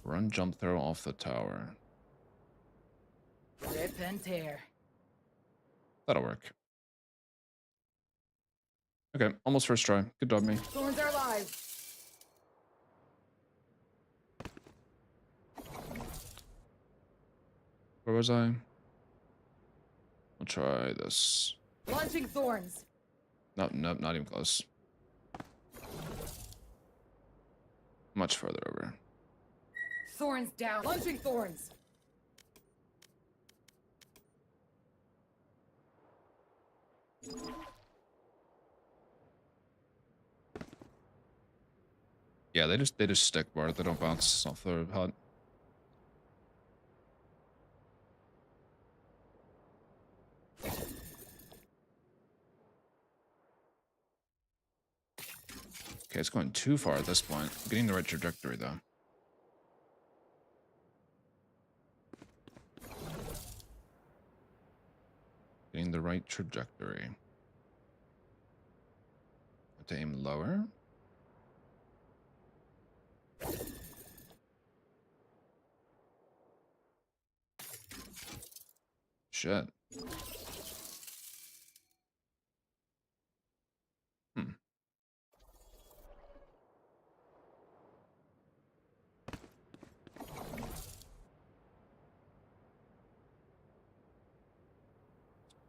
Run jump throw off the tower. Rip and tear. That'll work. Okay, almost first try. Good job, me. Thorns are alive. Where was I? We'll try this. Launching thorns. Nope, not even close. Much further over. Thorns down. Launching thorns. Yeah, they just stick bar. They don't bounce off the hut. Okay, it's going too far at this point. Getting the right trajectory though. Getting the right trajectory. Have to aim lower. Shit.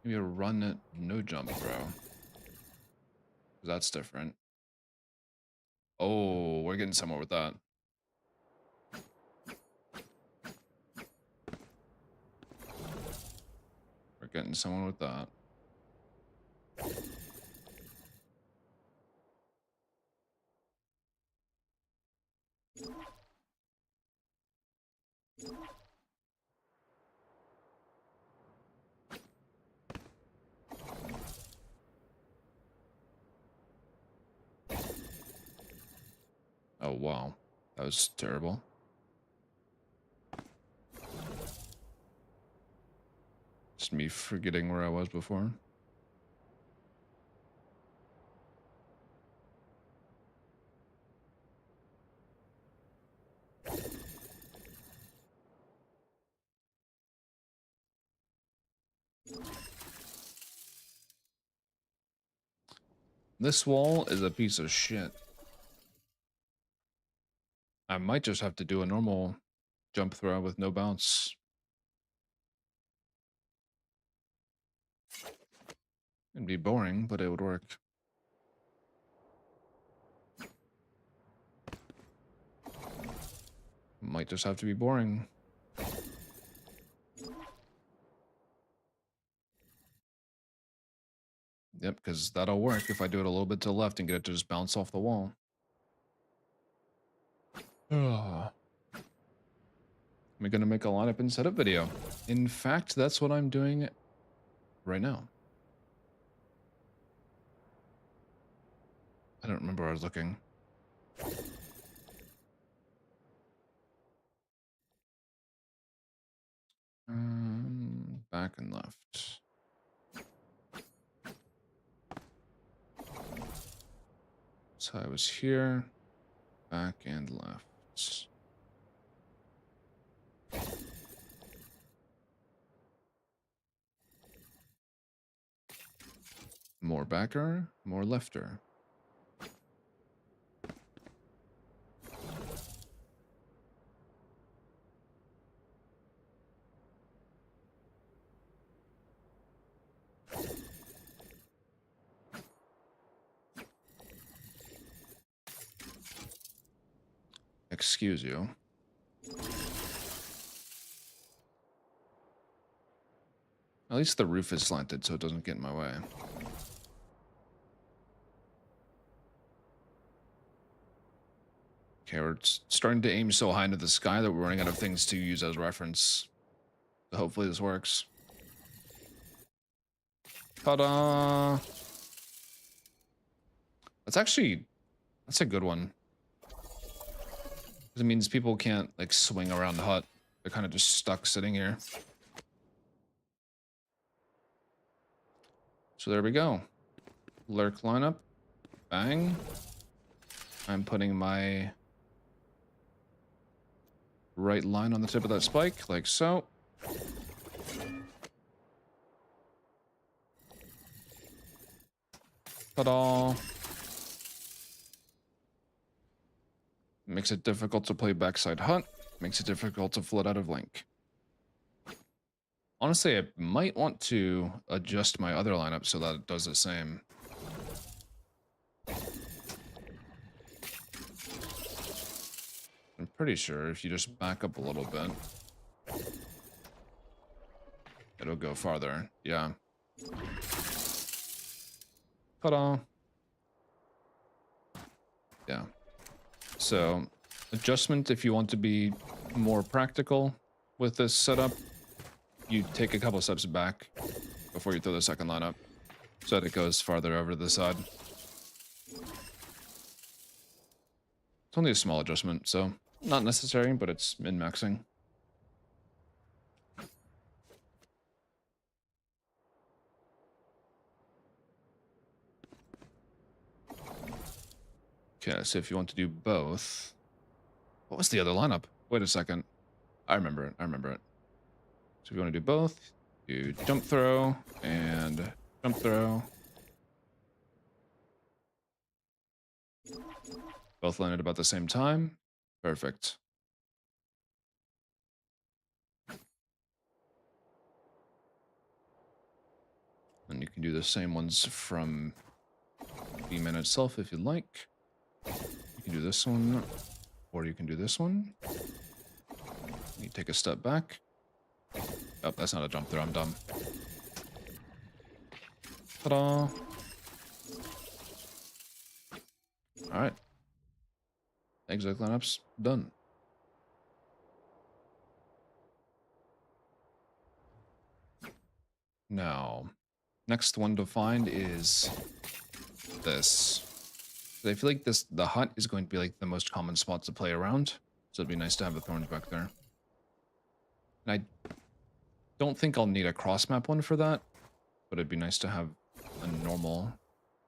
Maybe a run it, no jump throw. That's different. Oh, we're getting somewhere with that. We're getting somewhere with that. Oh, wow. That was terrible. Just me forgetting where I was before. This wall is a piece of shit. I might just have to do a normal jump throw with no bounce. It'd be boring, but it would work. Might just have to be boring. Yep, because that'll work if I do it a little bit to the left and get it to just bounce off the wall. Am I going to make a lineup and setup video? In fact, that's what I'm doing right now. I don't remember where I was looking. Back and left. So I was here, back and left. More backer, more lefter. Excuse you. At least the roof is slanted so it doesn't get in my way. Okay, we're starting to aim so high into the sky that we're running out of things to use as reference. So hopefully this works. Ta-da! That's a good one. It means people can't, like, swing around the hut. They're kind of just stuck sitting here. So there we go. Lurk lineup. Bang. I'm putting my right line on the tip of that spike, like so. Ta-da! Makes it difficult to play backside hut. Makes it difficult to float out of link. Honestly, I might want to adjust my other lineup so that it does the same. I'm pretty sure if you just back up a little bit, it'll go farther. Yeah. Ta-da! Yeah. So, adjustment if you want to be more practical with this setup, you take a couple steps back before you throw the second line up so that it goes farther over to the side. It's only a small adjustment, so not necessary, but it's min-maxing. Okay, so if you want to do both... What was the other lineup? Wait a second. I remember it. So if you want to do both, do jump throw and jump throw. Both landed about the same time. Perfect. you can do the same ones from B-Man itself if you'd like. You can do this one, or you can do this one. You take a step back. Oh, that's not a jump through, I'm dumb. Ta-da! Alright. Exec lineup's done. Now, next one to find is this. I feel like the hut is going to be like the most common spot to play around, so it'd be nice to have the thorns back there. And I don't think I'll need a cross map one for that, but it'd be nice to have a normal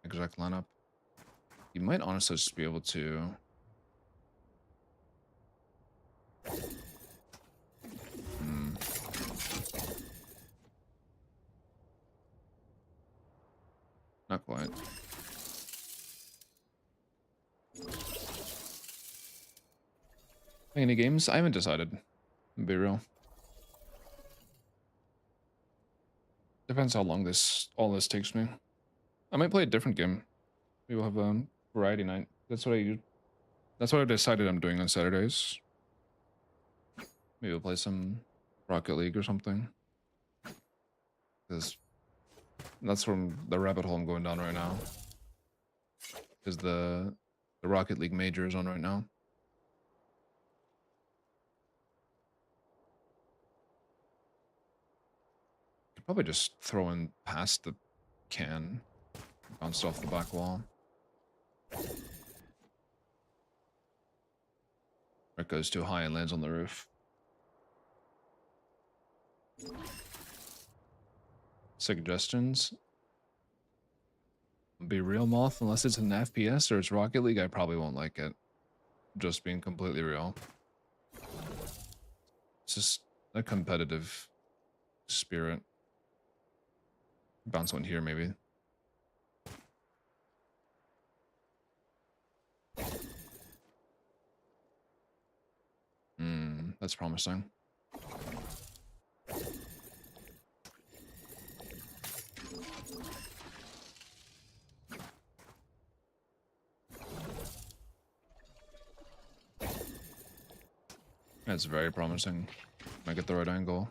exec lineup. You might honestly just be able to. Not quite. Playing any games? I haven't decided. To be real. Depends how long all this takes me. I might play a different game. Maybe we'll have a variety night. That's what I've decided I'm doing on Saturdays. Maybe we'll play some Rocket League or something. Because that's from the rabbit hole I'm going down right now. Because the Rocket League major is on right now. Could probably just throw in past the can. Bounced off the back wall. It goes too high and lands on the roof. Suggestions? Be real, Moth, unless it's an FPS or it's Rocket League, I probably won't like it. Just being completely real. It's just a competitive spirit. Bounce one here, maybe. That's promising. That's very promising. Might get the right angle.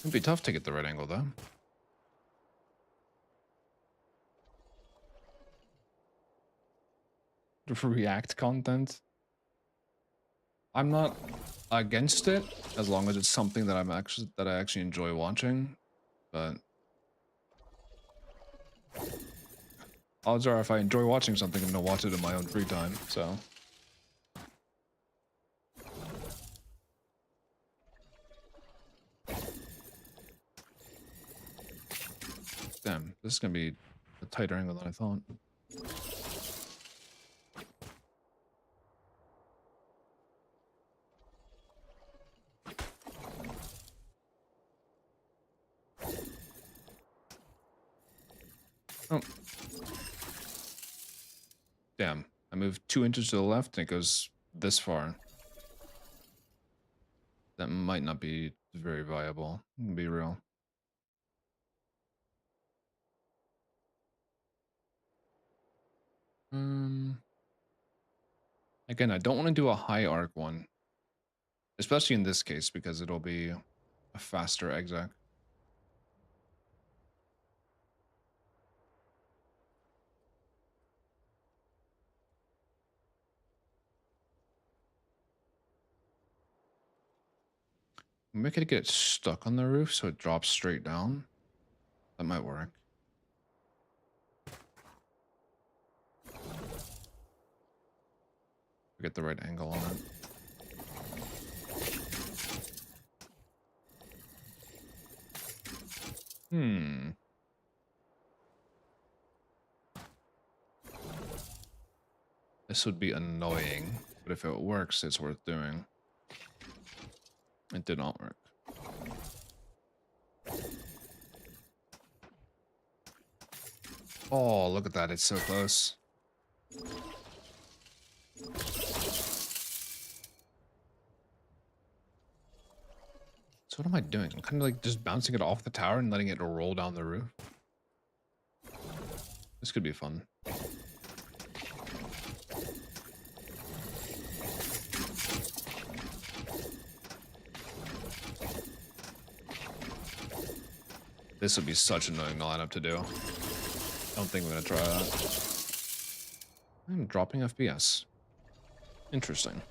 It'd be tough to get the right angle, though. For React content, I'm not against it as long as it's something that I actually enjoy watching. But odds are, if I enjoy watching something, I'm gonna watch it in my own free time. So. Damn, this is gonna be a tighter angle than I thought. Oh. Damn, I moved 2 inches to the left and it goes this far. That might not be very viable, to be real. Again, I don't want to do a high arc one. Especially in this case, because it'll be a faster exec. Maybe I could get it stuck on the roof so it drops straight down. That might work. Get the right angle on it. This would be annoying, but if it works, it's worth doing. It did not work. Oh, look at that. It's so close. So what am I doing? I'm kind of like just bouncing it off the tower and letting it roll down the roof. This could be fun. This would be such an annoying lineup to do. I don't think I'm gonna try that. I'm dropping FPS. Interesting.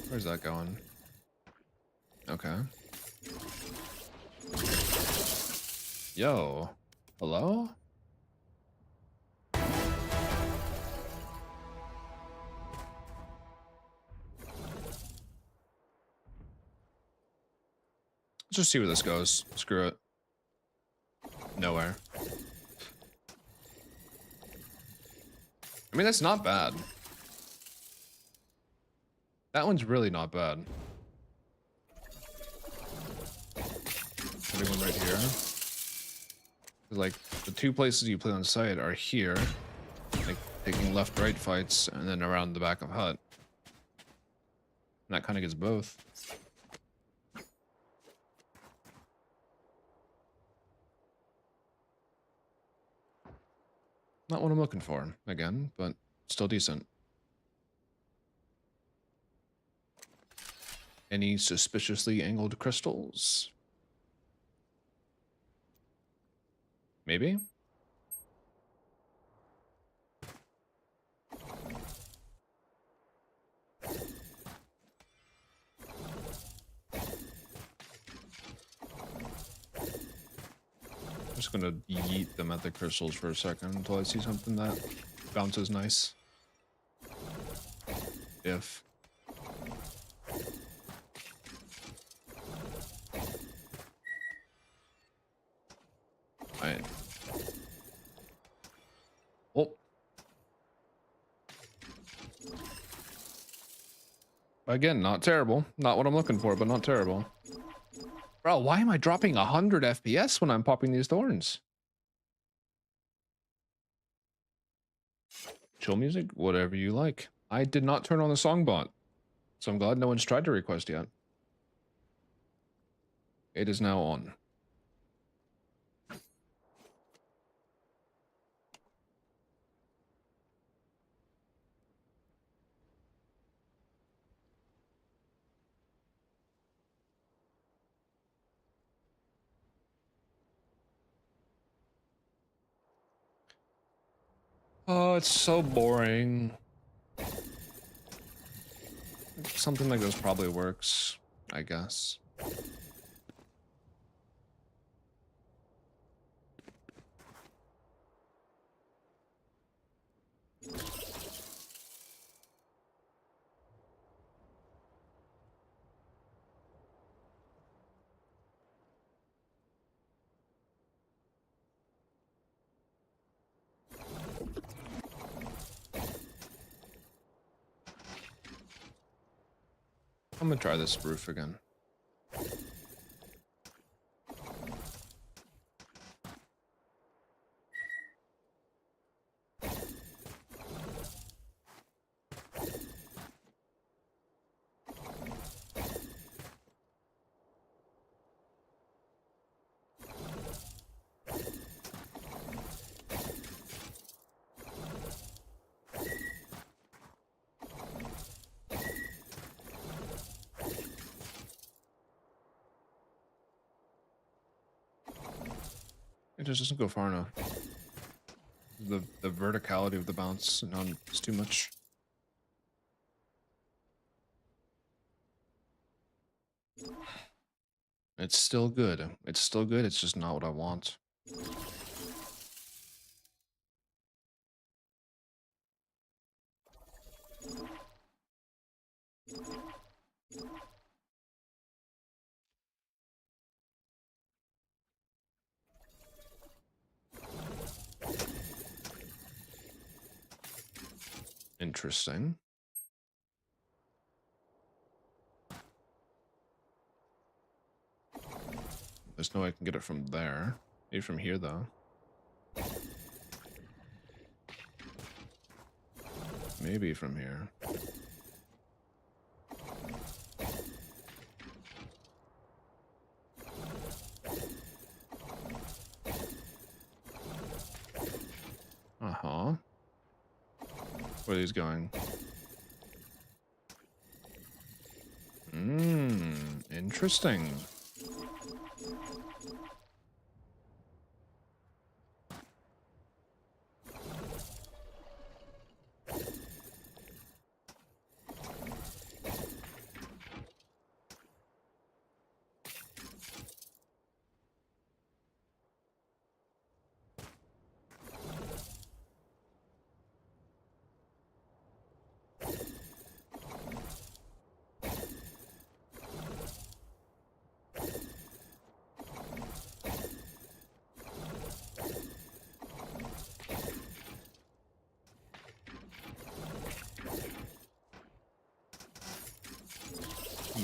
Where's that going? Okay. Yo. Hello? Let's just see where this goes. Screw it. Nowhere. I mean, that's not bad. That one's really not bad. Putting one right here. Like, the two places you play on site are here. Like, taking left-right fights, and then around the back of hut. And that kind of gets both. Not what I'm looking for, again, but still decent. Any suspiciously angled crystals? Maybe? I'm just gonna yeet them at the crystals for a second until I see something that bounces nice. If. Alright. Oh. Again, not terrible. Not what I'm looking for, but not terrible. Bro, why am I dropping 100 FPS when I'm popping these thorns? Chill music, whatever you like. I did not turn on the song bot, so I'm glad no one's tried to request yet. It is now on. Oh, it's so boring. Something like this probably works, I guess. I'm gonna try this roof again. It just doesn't go far enough. The verticality of the bounce is too much. It's still good. It's still good. It's just not what I want. Interesting. There's no way I can get it from there. Maybe from here, though. Maybe from here. Uh-huh. Where are these going? Interesting.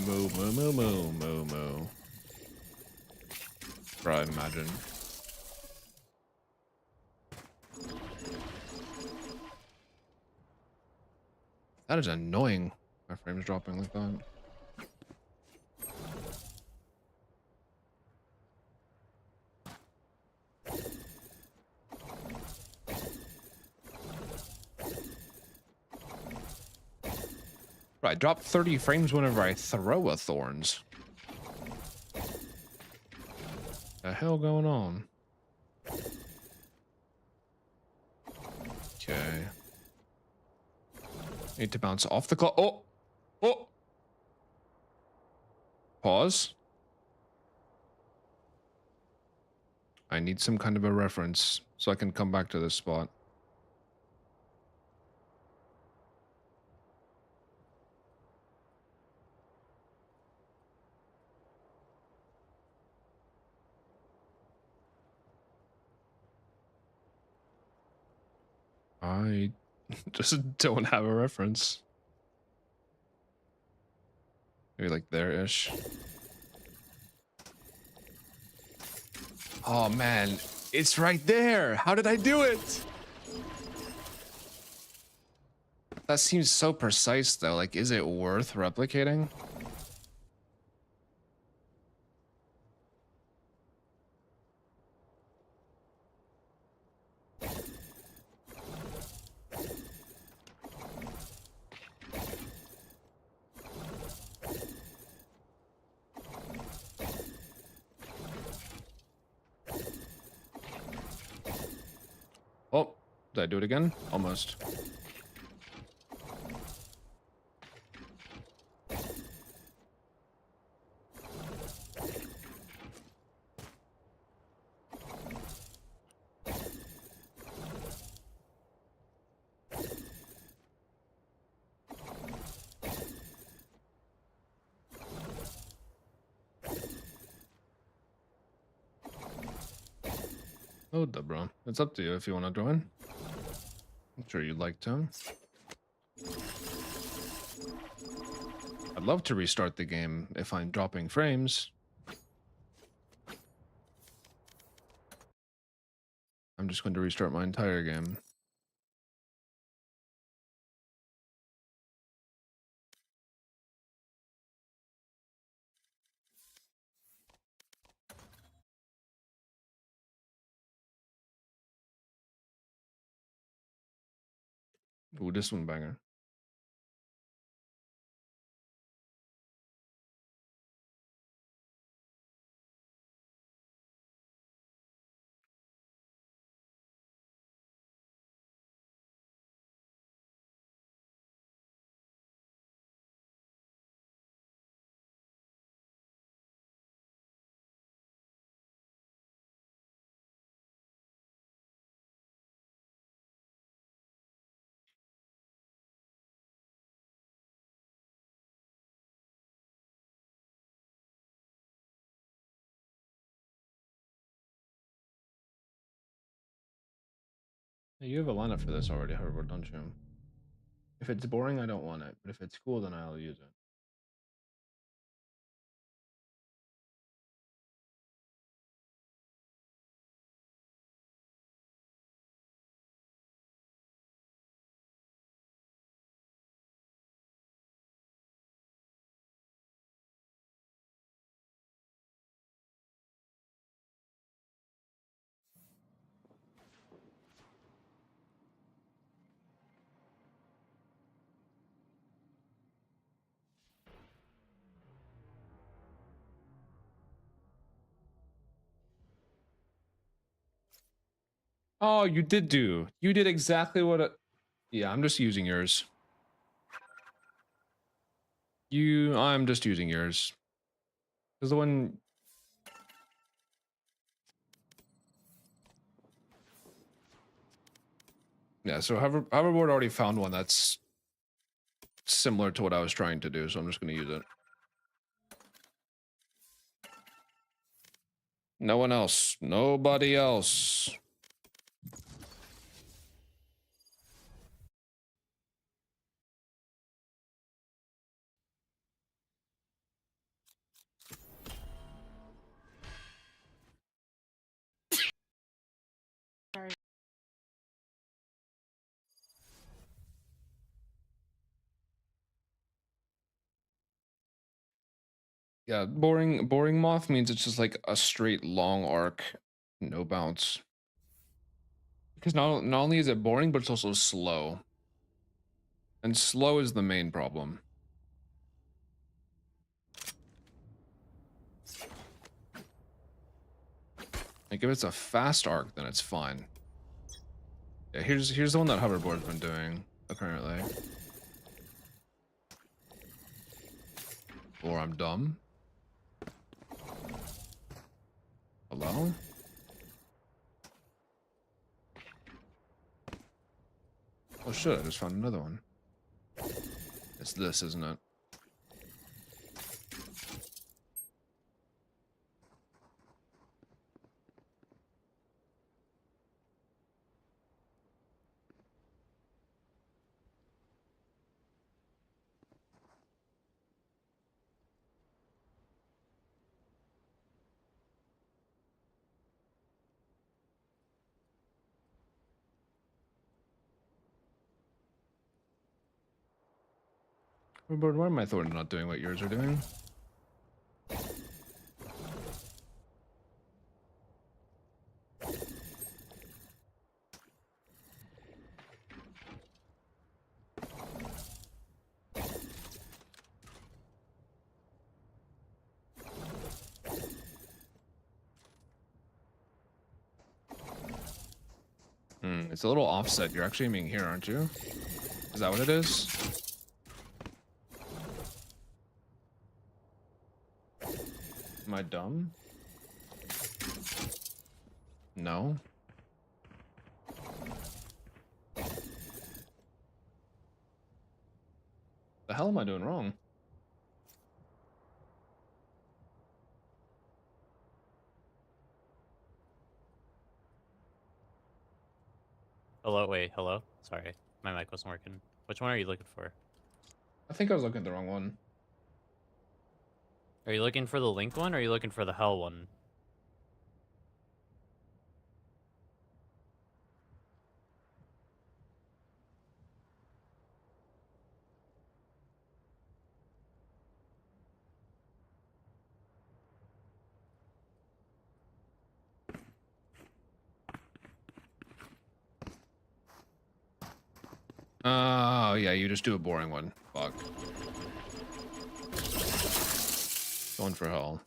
Moo, moo, moo, moo, moo, moo. Bro, I imagine. That is annoying. My frame's dropping like that. Bro, I drop 30 frames whenever I throw a thorns. The hell going on? Okay. Need to bounce off the clock. Oh! Oh! Pause. I need some kind of a reference so I can come back to this spot. I just don't have a reference. Maybe like there-ish. Oh man, it's right there. How did I do it? That seems so precise though. Like, is it worth replicating? Oh, did I do it again? Almost. Oh, bro. It's up to you if you want to join. I'm sure you'd like to. I'd love to restart the game if I'm dropping frames. I'm just going to restart my entire game. Ooh, this one banger. You have a lineup for this already, Herbert, don't you? If it's boring, I don't want it. But if it's cool, then I'll use it. Oh, you did exactly what yeah, I'm just using yours. I'm just using yours. Because the one... Yeah, so hoverboard already found one that's similar to what I was trying to do, so I'm just going to use it. No one else. Nobody else. Sorry. Yeah, boring moth means it's just like a straight long arc, no bounce. Because not only is it boring, but it's also slow. And slow is the main problem. Like if it's a fast arc, then it's fine. Yeah, here's the one that hoverboard's been doing, apparently. Or I'm dumb. Hello? Oh shit, I just found another one. It's this, isn't it? But why am I thought not doing what yours are doing? It's a little offset. You're actually aiming here, aren't you? Is that what it is? Am I dumb? No. The hell am I doing wrong? Hello, wait, hello? Sorry, my mic wasn't working. Which one are you looking for? I think I was looking at the wrong one. Are you looking for the Link one, or are you looking for the Hell one? Oh, yeah, you just do a boring one. Fuck. Going for hell.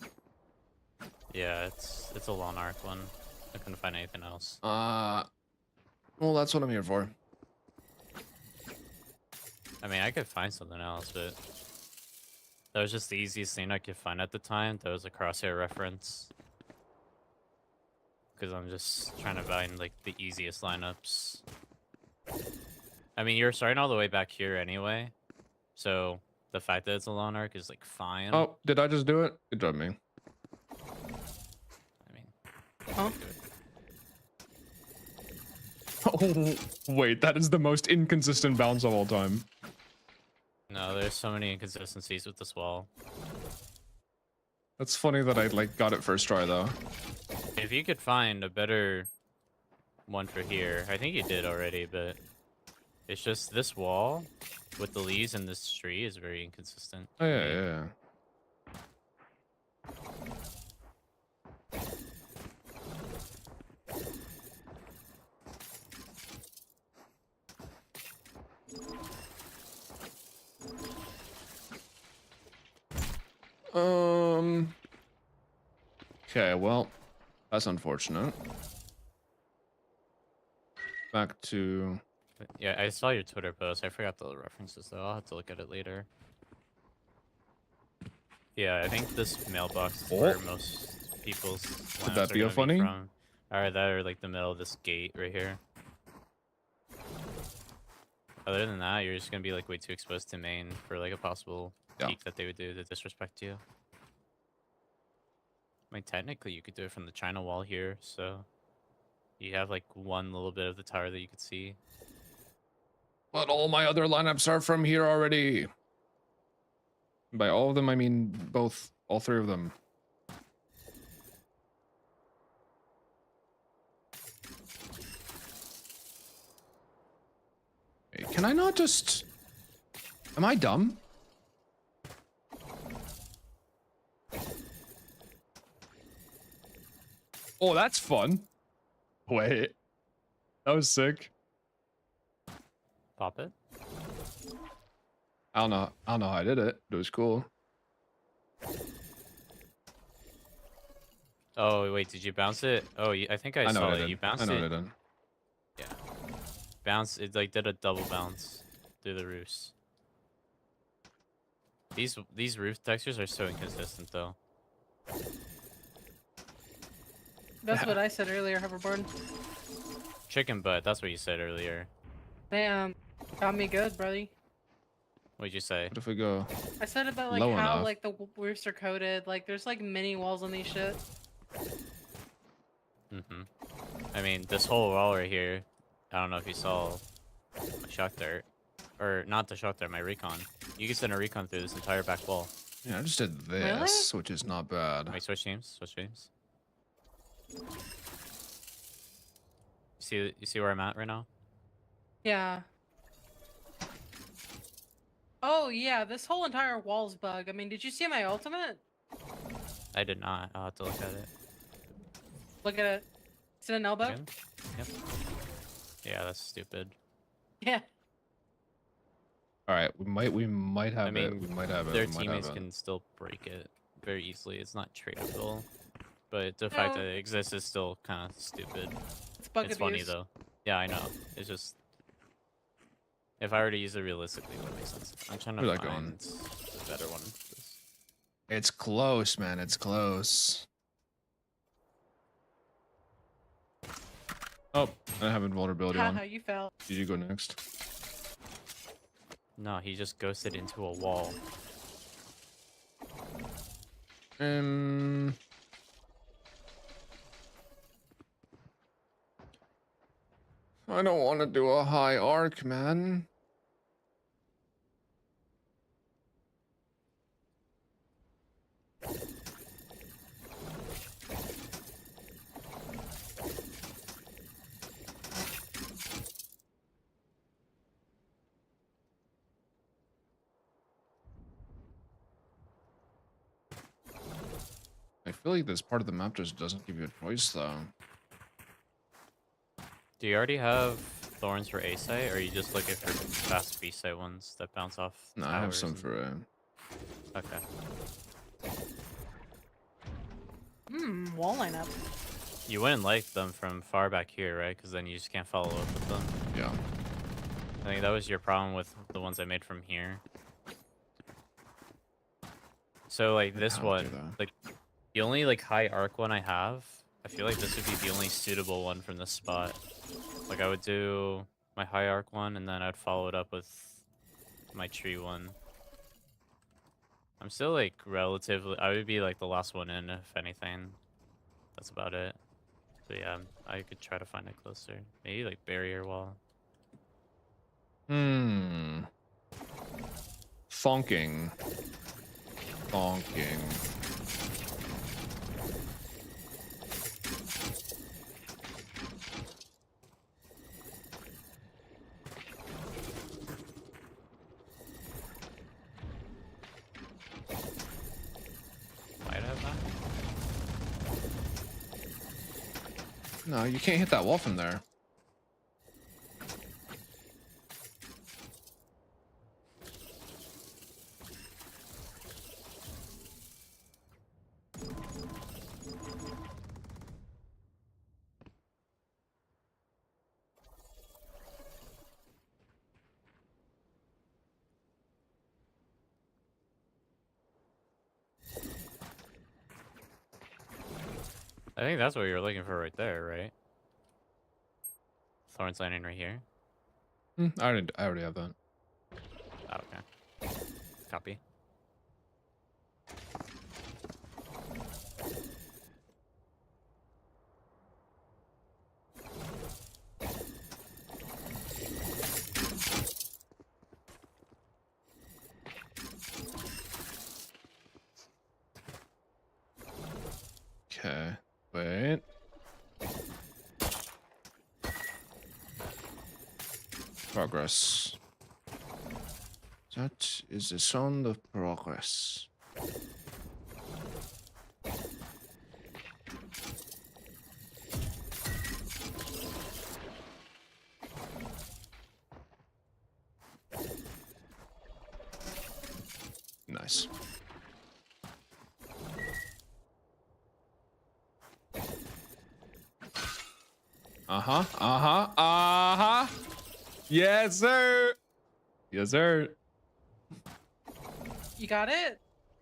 Yeah, it's a long arc one. I couldn't find anything else. Well, that's what I'm here for. I mean, I could find something else, but that was just the easiest thing I could find at the time. That was a crosshair reference. Because I'm just trying to find, like, the easiest lineups. I mean, you're starting all the way back here anyway. So, the fact that it's a long arc is, like, fine. Oh, did I just do it? Good job, me. I mean... Huh? Oh, wait, that is the most inconsistent bounce of all time. No, there's so many inconsistencies with this wall. That's funny that I like got it first try though. If you could find a better one for here, I think you did already, but it's just this wall with the leaves and this tree is very inconsistent. Oh yeah, yeah. Okay, well, that's unfortunate. Back to... Yeah, I saw your Twitter post. I forgot the references though. I'll have to look at it later. Yeah, I think this mailbox is where most people's Would lineups that are be a gonna funny? from. Or that or like the middle of this gate right here. Other than that, you're just gonna be like way too exposed to main for like a possible peek that they would do to disrespect you. I mean, technically, you could do it from the China wall here, so you have like one little bit of the tower that you could see. But all my other lineups are from here already. By all of them, I mean all three of them. Hey, can I not just... Am I dumb? Oh, that's fun. Wait. That was sick. Pop it. I don't know how I did it, but it was cool. Oh, wait, did you bounce it? Oh, I think I know saw what I it. did. You bounced I know it. what I did. Yeah. Bounce, it like did a double bounce through the roofs. These roof textures are so inconsistent though. That's what I said earlier, hoverboard. Chicken butt, that's what you said earlier. Damn, got me good, buddy. What'd you say? What if we go... I said about like Low how enough. like the roofs are coated. Like there's like mini walls on these shit. Mm-hmm. I mean, this whole wall right here, I don't know if you saw my shock dart. Or not the shock dart, my recon. You can send a recon through this entire back wall. Yeah, I just did this, which is not bad. Wait, switch teams, switch teams. You see where I'm at right now? Yeah. Oh yeah, this whole entire wall's bug. I mean, did you see my ultimate? I did not. I'll have to look at it. Look at it. Is it an elbow? Again? Yep. Yeah, that's stupid. Yeah. All right, we might have I mean, it. We might have it. their we might teammates have it. can still break it very easily. It's not tradable. But the fact that it exists is still kind of stupid. It's bug It's abuse. funny though. Yeah, I know. It's just if I were to use it realistically, it would make sense. I'm trying to Where's that find going? a better one. For this. It's close, man. It's close. Oh, I have invulnerability Haha, on. you fell. Did you go next? No, he just ghosted into a wall. I don't want to do a high arc, man. I feel like this part of the map just doesn't give you a choice, though. Do you already have thorns for A site, or are you just looking for fast B site ones that bounce off? No, I have towers some and- for Okay. Wall lineup. You wouldn't like them from far back here, right? Because then you just can't follow up with them. yeah. I think that was your problem with the ones I made from here. So like this I'll do one, that. like the only like high arc one I have, I feel like this would be the only suitable one from this spot. Like I would do my high arc one, and then I'd follow it up with my tree one. I'm still like relatively, I would be like the last one in if anything. That's about it. But yeah, I could try to find it closer. Maybe like barrier wall. Thonking. Thonking. Might have that. No, you can't hit that wall from there. I think that's what you're looking for right there, right? Thorn's landing right here. I already have that. Oh, okay. Copy. Okay. Wait. Progress. That is the sound of progress. Nice. Uh-huh. Uh-huh. Uh-huh. Yes, sir. Yes, sir. You got it?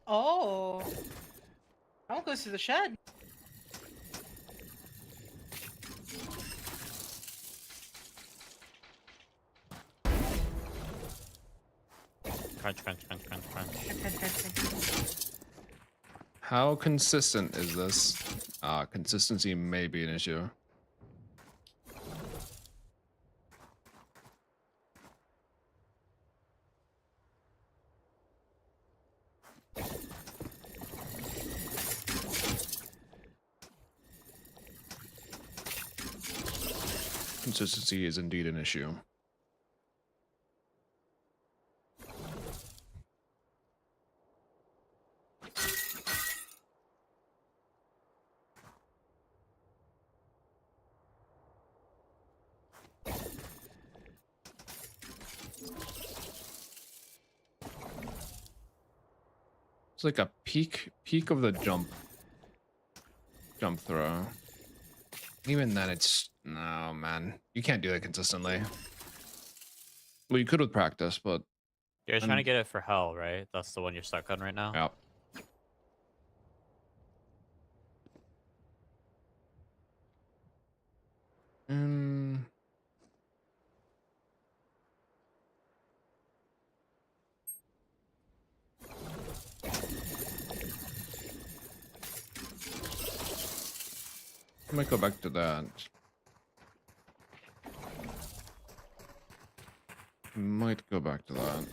Oh. That one goes to the shed. Crunch, crunch, crunch, crunch, crunch. How consistent is this? Consistency may be an issue. Consistency is indeed an issue. It's like a peak of the jump throw. Even then, it's no, man. You can't do that consistently. Well, you could with practice, but You're trying to get it for hell, right? That's the one you're stuck on right now. yeah. I might go back to that. Might go back to that.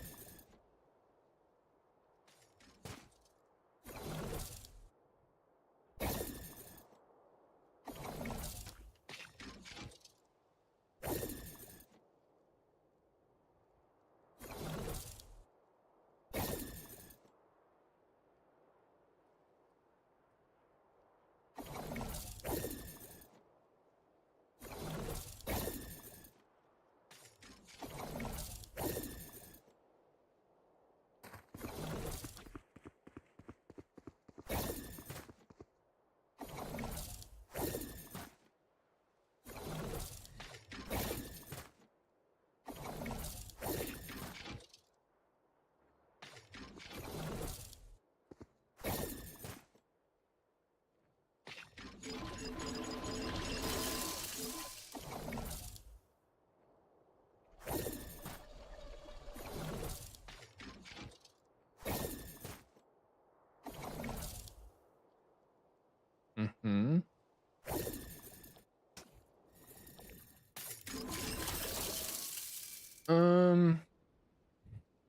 Mm-hmm.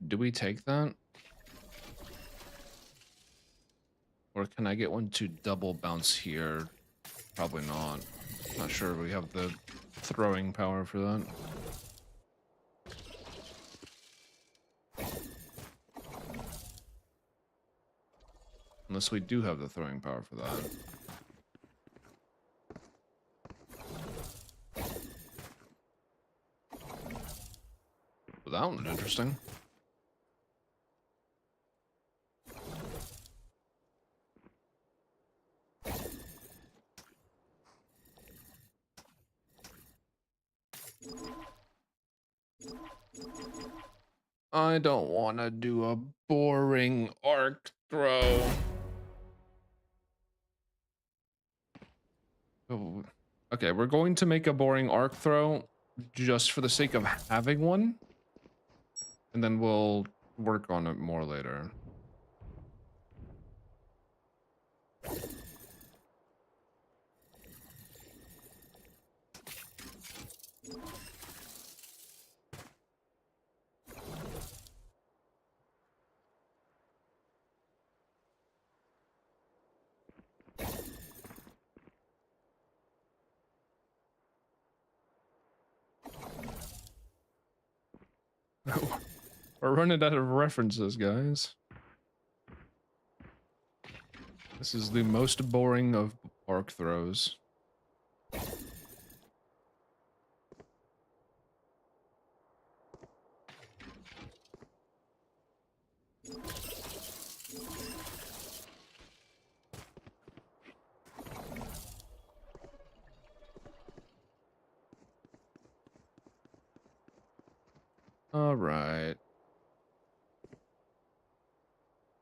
Do we take that? Or can I get one to double bounce here? Probably not. Not sure we have the throwing power for that. Unless we do have the throwing power for that. Well, that one was interesting. I don't want to do a boring arc throw. Oh, okay, we're going to make a boring arc throw just for the sake of having one. And then we'll work on it more later. We're running out of references, guys. This is the most boring of arc throws. All right.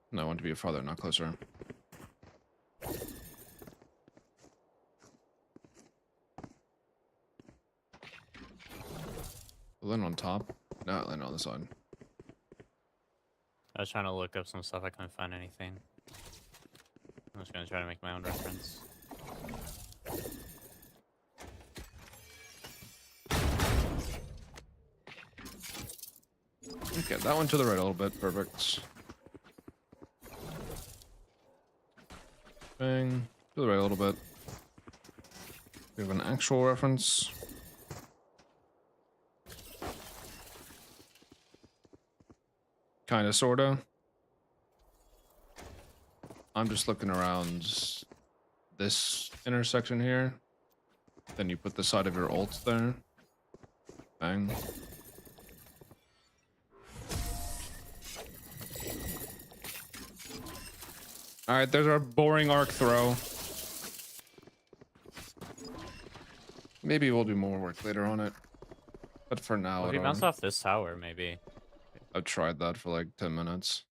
No, I want to be farther, not closer. Land on top. No, land on the side. I was trying to look up some stuff. I couldn't find anything. I'm just gonna try to make my own reference. Okay, that one to the right a little bit. Perfect. Bang. To the right a little bit. We have an actual reference. Kinda, sorta. I'm just looking around this intersection here. Then you put the side of your ult there. Bang. Alright, there's our boring arc throw. Maybe we'll do more work later on it. But for now, Well, if you bounce off this tower, maybe. I've tried that for like 10 minutes.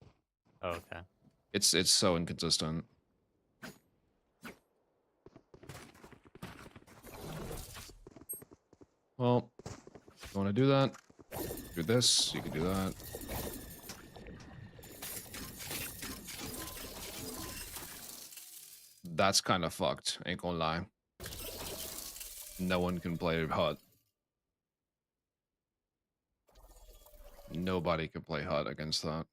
Oh, okay. It's so inconsistent. Well, if you want to do that, do this, you can do that. That's kind of fucked, ain't gonna lie. No one can play HUD. Nobody can play HUD against that.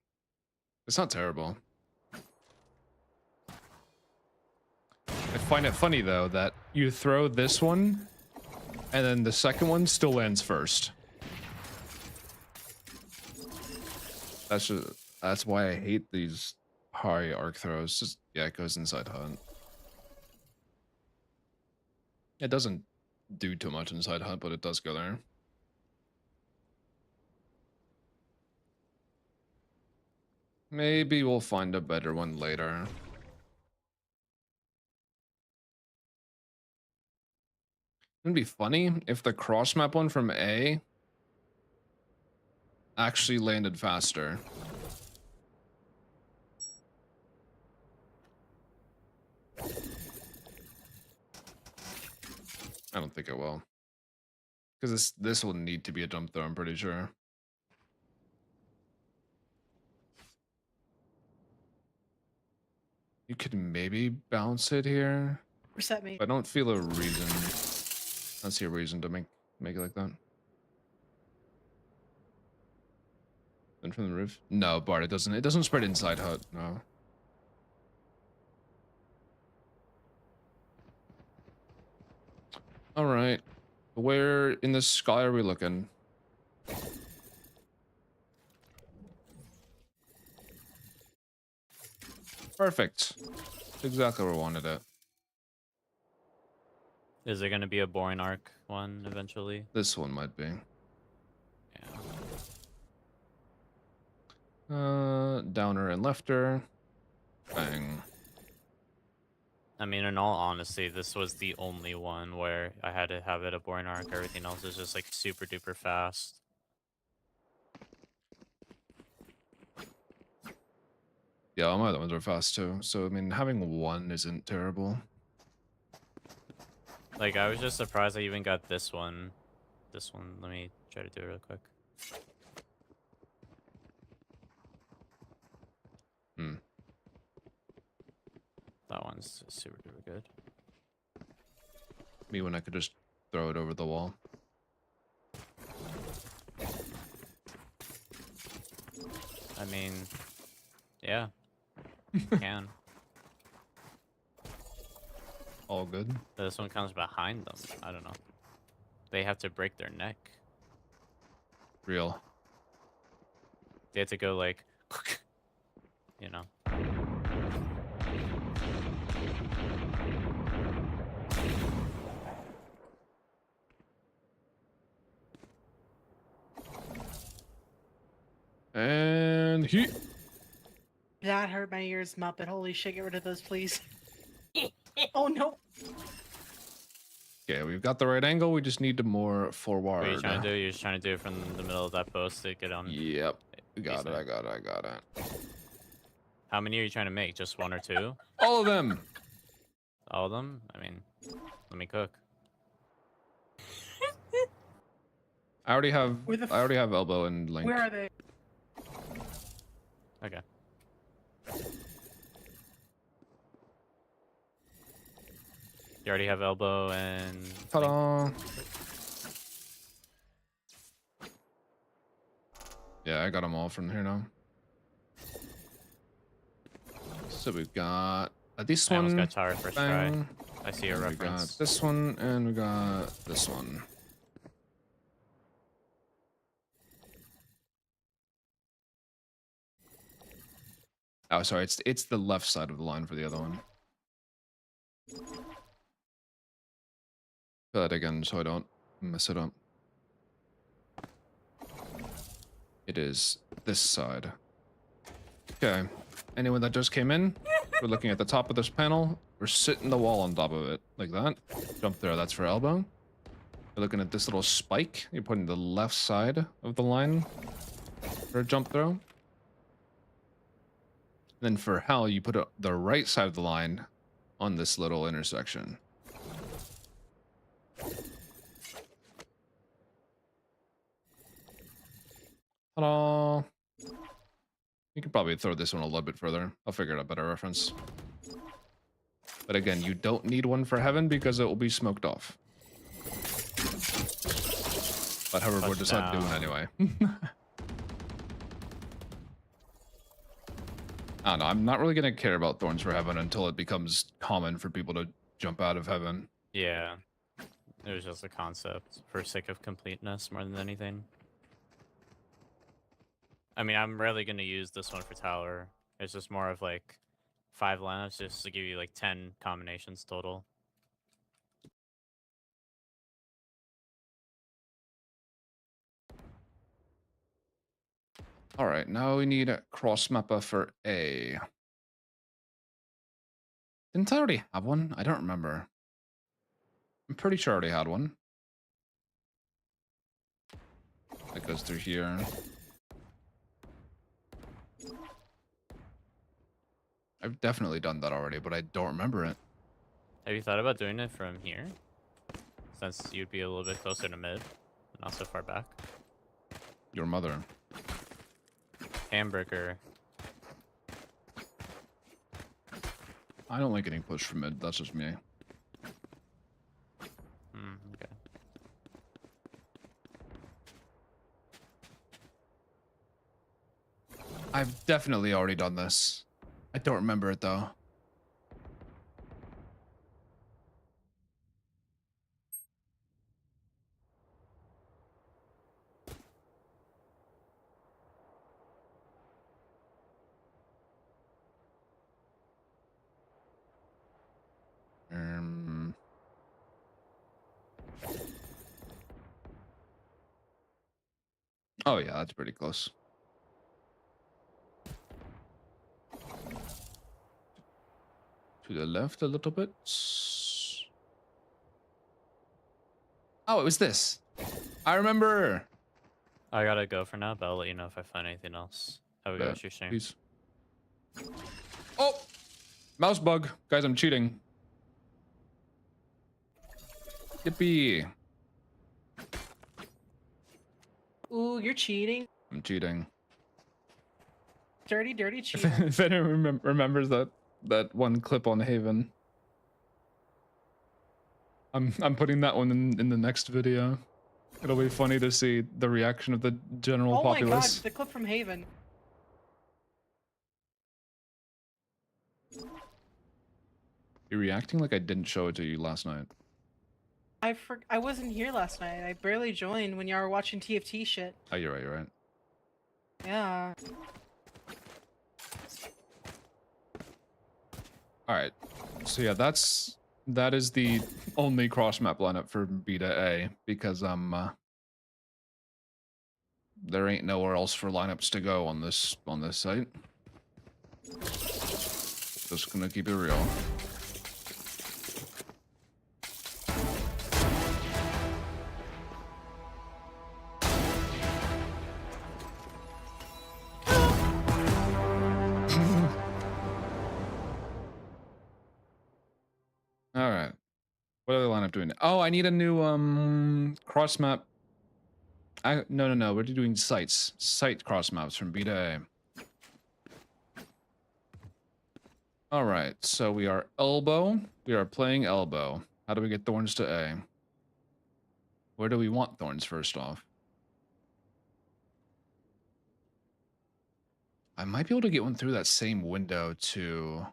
It's not terrible. I find it funny though that you throw this one and then the second one still lands first. That's why I hate these high arc throws. Just, yeah, it goes inside HUD. It doesn't do too much inside HUD, but it does go there. Maybe we'll find a better one later. It'd be funny if the cross map one from A actually landed faster. I don't think it will. Because this will need to be a jump throw, I'm pretty sure. You could maybe bounce it here. Reset me. I don't feel a reason. I don't see a reason to make it like that. Then from the roof? No, Bart, it doesn't spread inside HUD, no. All right. Where in the sky are we looking? Perfect. Exactly where I wanted it. Is there gonna be a boring arc one eventually? This one might be. Yeah. Downer and lefter. Bang. I mean, in all honesty, this was the only one where I had to have it a boring arc. Everything else is just like super duper fast. Yeah, all my other ones are fast too. So I mean, having one isn't terrible. Like, I was just surprised I even got this one. This one, let me try to do it real quick. Hmm. That one's super duper good. Me when I could just throw it over the wall. I mean, yeah, can. All good. This one comes behind them. I don't know. They have to break their neck. Real. They have to go like, you know. And he. That hurt my ears, Muppet. Holy shit, get rid of those, please. Oh, no. Okay, we've got the right angle. We just need to more forward. What are you trying to do? You're just trying to do it from the middle of that post to get on. Yep. We got it. Decent. I got it. I got it. How many are you trying to make? Just one or two? All of them. All of them? I mean, let me cook. I already have. Where the I already have elbow and link. Where are they? Okay. You already have elbow and. Ta-da! Yeah, I got them all from here now. So we've got this I one. almost got tower first Bang. try. I see a And we reference. got this one, and we got this one. Oh, sorry. It's the left side of the line for the other one. Do that again so I don't mess it up. It is this side. Okay. Anyone that just came in, we're looking at the top of this panel. We're sitting the wall on top of it, like that. Jump there, that's for elbow. We're looking at this little spike. You're putting the left side of the line for a jump throw. Then for hell, you put the right side of the line on this little intersection. Ta-da! You could probably throw this one a little bit further. I'll figure out a better reference. But again, you don't need one for heaven because it will be smoked off. But however, we're just not doing anyway. I don't know. I'm not really going to care about Thorns for Heaven until it becomes common for people to jump out of heaven. Yeah. It was just a concept for sake of completeness more than anything. I mean, I'm rarely going to use this one for tower. It's just more of like 5 lineups just to give you like 10 combinations total. All right, now we need a cross mapper for A. Didn't I already have one? I don't remember. I'm pretty sure I already had one. That goes through here. I've definitely done that already, but I don't remember it. Have you thought about doing it from here? Since you'd be a little bit closer to mid, not so far back. Your mother. Hamburger. I don't like getting pushed from mid. That's just me. Okay. I've definitely already done this. I don't remember it though. Oh yeah, that's pretty close. To the left a little bit. Oh, it was this. I remember. I gotta go for now, but I'll let you know if I find anything else. Have a good Bet. rest of your stream. Peace. Oh, mouse bug, guys! I'm cheating. Yippee! Ooh, you're cheating. I'm cheating. Dirty, dirty cheating. If anyone remembers that one clip on Haven, I'm putting that one in the next video. It'll be funny to see the reaction of the general Oh my god, populace. the clip from Haven. You're reacting like I didn't show it to you last night. I wasn't here last night. I barely joined when y'all were watching TFT shit. Oh, you're right. You're right. Yeah. All right. So yeah, that is the only cross map lineup for Beta A because there ain't nowhere else for lineups to go on this site. Just gonna keep it real. All right. What other lineup doing? Oh, I need a new cross map. No. We're doing site cross maps from Beta A. All right. So we are elbow. We are playing elbow. How do we get thorns to A? Where do we want thorns first off? I might be able to get one through that same window to.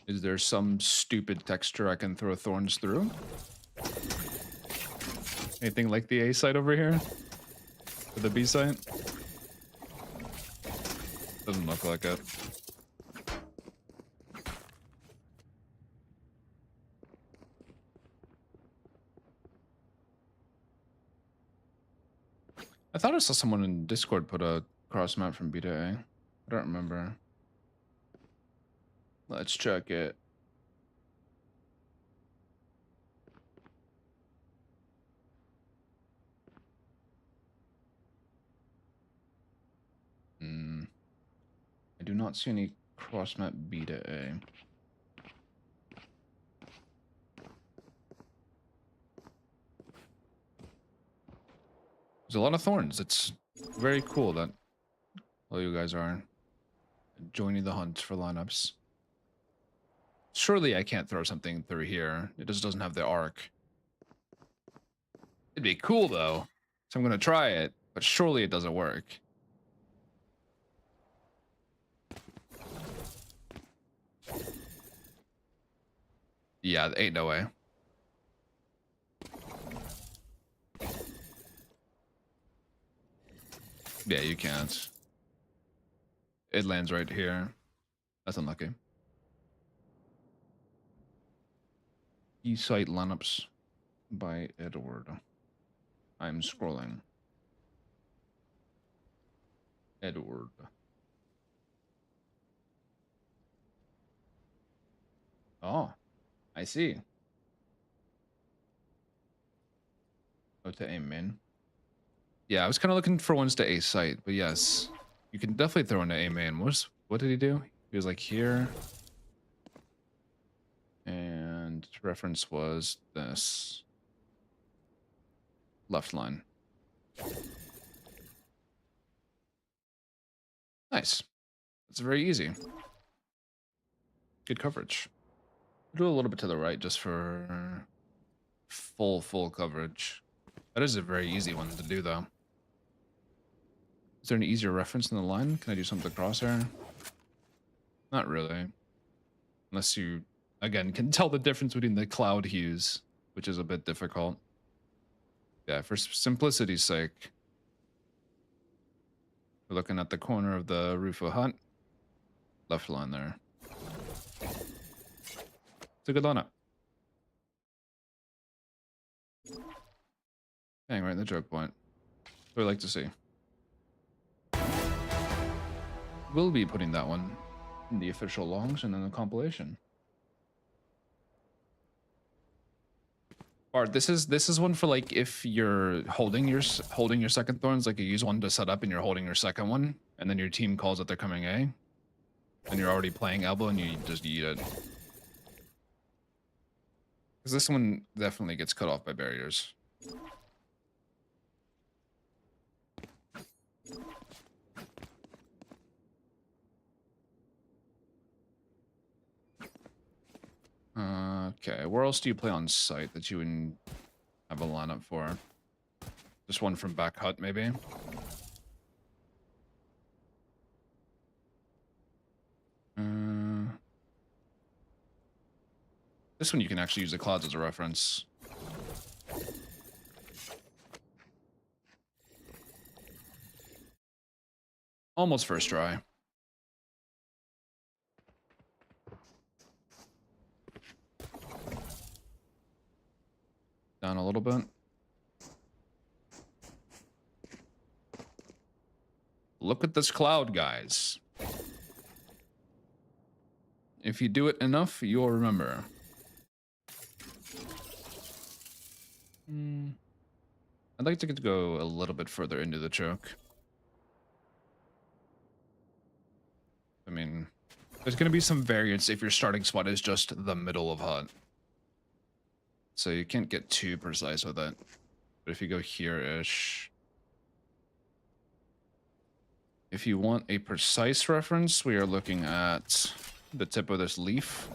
Is there some stupid texture I can throw thorns through? Anything like the A site over here? Or the B site? Doesn't look like it. I thought I saw someone in Discord put a cross map from Beta A. I don't remember. Let's check it. I do not see any cross map Beta A. There's a lot of thorns. It's very cool that all you guys are joining the hunt for lineups. Surely I can't throw something through here. It just doesn't have the arc. It'd be cool though, so I'm gonna try it, but surely it doesn't work. Yeah, ain't no way. Yeah, you can't. It lands right here. That's unlucky. E-site lineups by Edward. I'm scrolling. Edward. Oh, I see. Go to A main. Yeah, I was kind of looking for ones to A site, but yes, you can definitely throw into A main. What did he do? He was like here. And reference was this. Left line. Nice. It's very easy. Good coverage. Do a little bit to the right just for full coverage. That is a very easy one to do though. Is there an easier reference in the line? Can I do something to crosshair? Not really. Unless you, again, can tell the difference between the cloud hues, which is a bit difficult. Yeah, for simplicity's sake. We're looking at the corner of the roof of hut. Left line there. It's a good lineup. Hang right in the choke point. What we like to see. We'll be putting that one in the official longs and then the compilation. Bart, this is one for like if you're holding your second thorns, like you use one to set up and you're holding your second one, and then your team calls that they're coming A, and you're already playing elbow and you just eat it. Because this one definitely gets cut off by barriers. Okay, where else do you play on site that you would have a lineup for? Just one from back hut, maybe? This one you can actually use the clouds as a reference. Almost first try. Down a little bit. Look at this cloud, guys. If you do it enough, you'll remember. I'd like to go a little bit further into the choke. I mean, there's going to be some variance if your starting spot is just the middle of hut. So you can't get too precise with it. But if you go here-ish... If you want a precise reference, we are looking at the tip of this leaf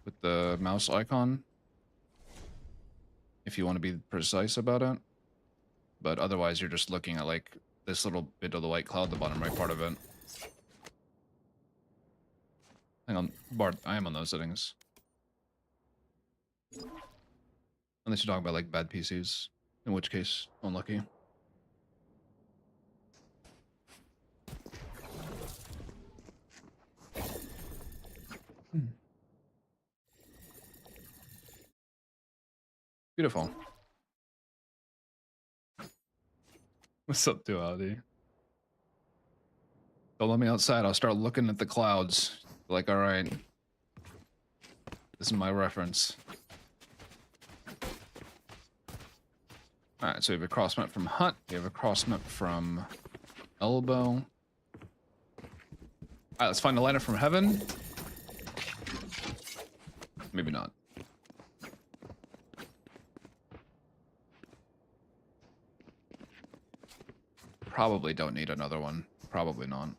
with the mouse icon. If you want to be precise about it. But otherwise, you're just looking at like this little bit of the white cloud, the bottom right part of it. Hang on, Bart, I am on those settings. Unless you're talking about like bad PCs, in which case, unlucky. Beautiful. What's up, Duality? Don't let me outside. I'll start looking at the clouds. Like, all right, this is my reference. All right, so we have a cross map from hut. We have a cross map from elbow. All right, let's find the lineup from heaven. Maybe not. Probably don't need another one. Probably not.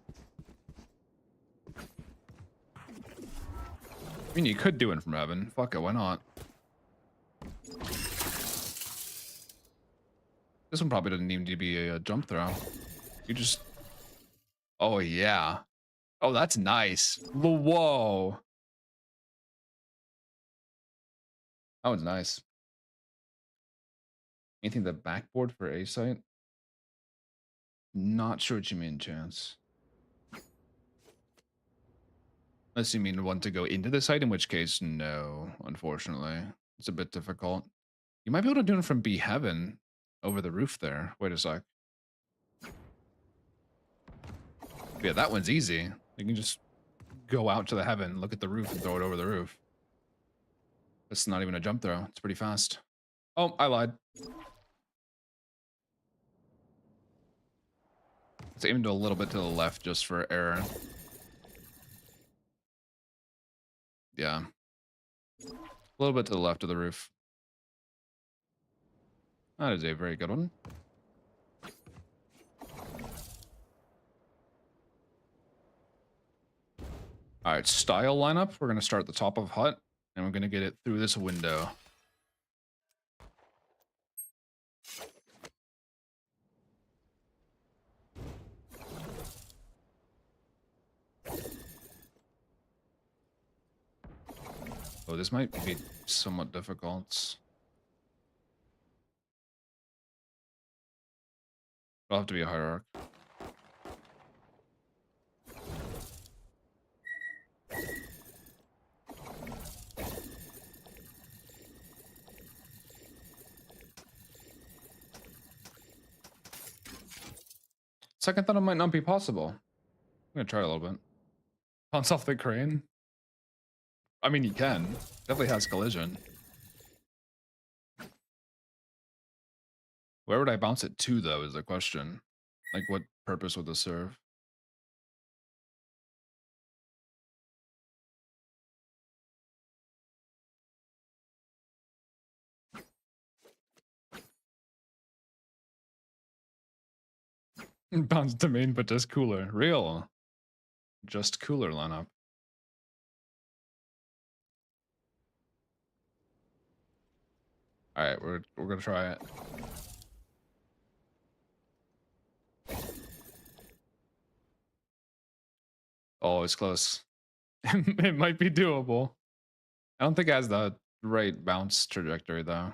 I mean, you could do it from heaven. Fuck it, why not? This one probably doesn't even need to be a jump throw. You just... Oh, yeah. Oh, that's nice. Whoa. That one's nice. Anything the backboard for A site? Not sure what you mean, Chance. Unless you mean one to go into the site, in which case, no, unfortunately. It's a bit difficult. You might be able to do it from B Heaven over the roof there. Wait a sec. Yeah, that one's easy. You can just go out to the heaven, look at the roof, and throw it over the roof. It's not even a jump throw. It's pretty fast. Oh, I lied. Let's aim a little bit to the left just for error. Yeah. A little bit to the left of the roof. That is a very good one. All right, style lineup. We're going to start at the top of hut, and we're going to get it through this window. Oh, this might be somewhat difficult. It'll have to be a hierarch. Second thought, it might not be possible. I'm gonna try a little bit. Bounce off the crane. I mean, you can. Definitely has collision. Where would I bounce it to, though, is the question. Like, what purpose would this serve? Bounce to main, but just cooler. Real. Just cooler lineup. All right, we're gonna try it. Oh, it's close. It might be doable. I don't think it has the right bounce trajectory though.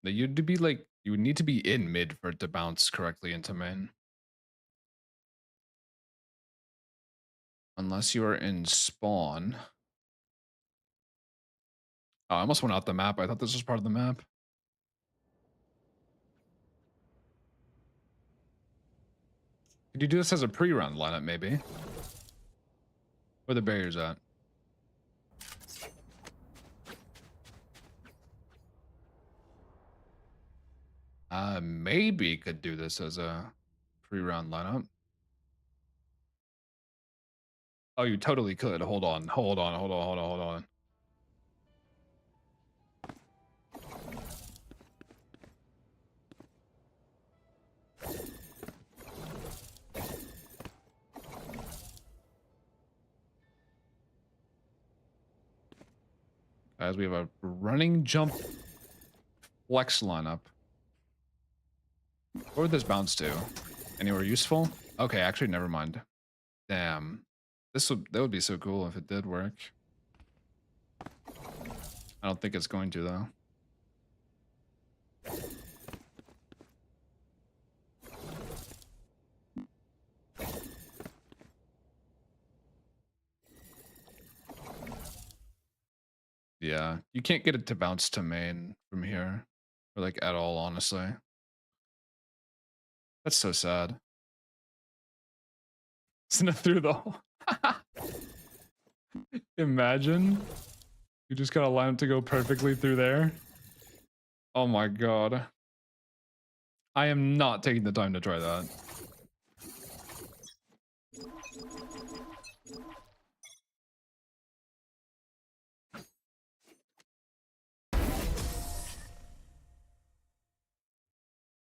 You'd be like, you would need to be in mid for it to bounce correctly into main. Unless you are in spawn. Oh, I almost went out the map. I thought this was part of the map. Could you do this as a pre-round lineup, maybe? Where the barriers at? Maybe could do this as a pre-round lineup. Oh, you totally could. Hold on. As we have a running jump flex lineup. Where would this bounce to? Anywhere useful? Okay, actually, never mind. Damn. That would be so cool if it did work. I don't think it's going to though. Yeah, you can't get it to bounce to main from here. Or like at all, honestly. That's so sad. Send it through the hole. Imagine. You just gotta line up to go perfectly through there. Oh my god. I am not taking the time to try that.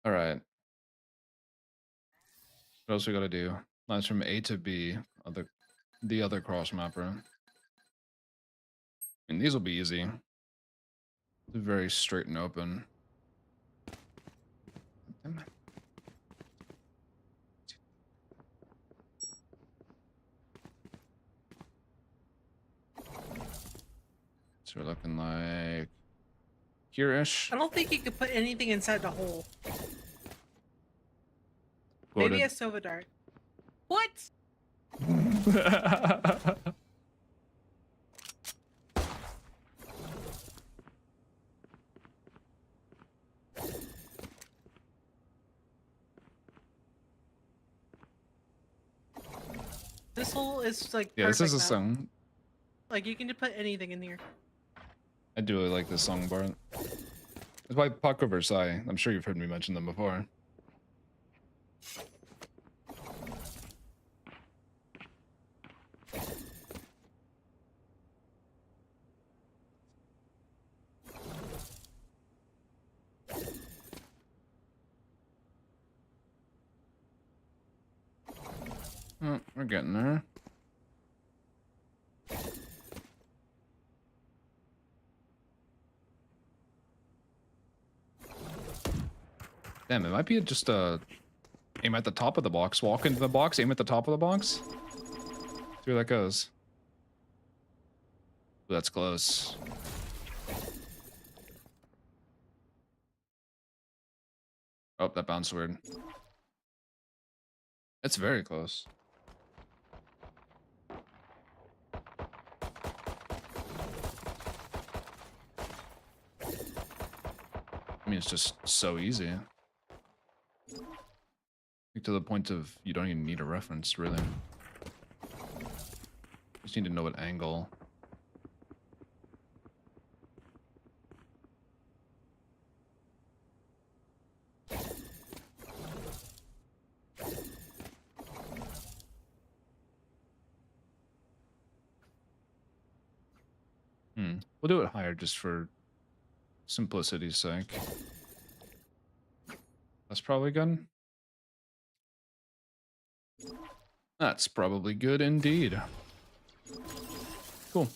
All right. What else we gotta do? Lines from A to B, the other cross mapper. And these will be easy. They're very straight and open. So we're looking like here-ish. I don't think you could put anything inside the hole. Quoted. Maybe a Sova dart. What? This hole is like Yeah, this is a perfect now. song. Like you can just put anything in here. I do really like this song, Bart. It's by Paco Versailles. I'm sure you've heard me mention them before. Oh, we're getting there. Damn, it might be just aim at the top of the box, walk into the box, aim at the top of the box. See where that goes. Ooh, that's close. Oh, that bounced weird. It's very close. mean, it's just so easy. Like, to the point of you don't even need a reference, really. You just need to know what angle. We'll do it higher just for simplicity's sake. That's probably good. That's probably good indeed. Cool.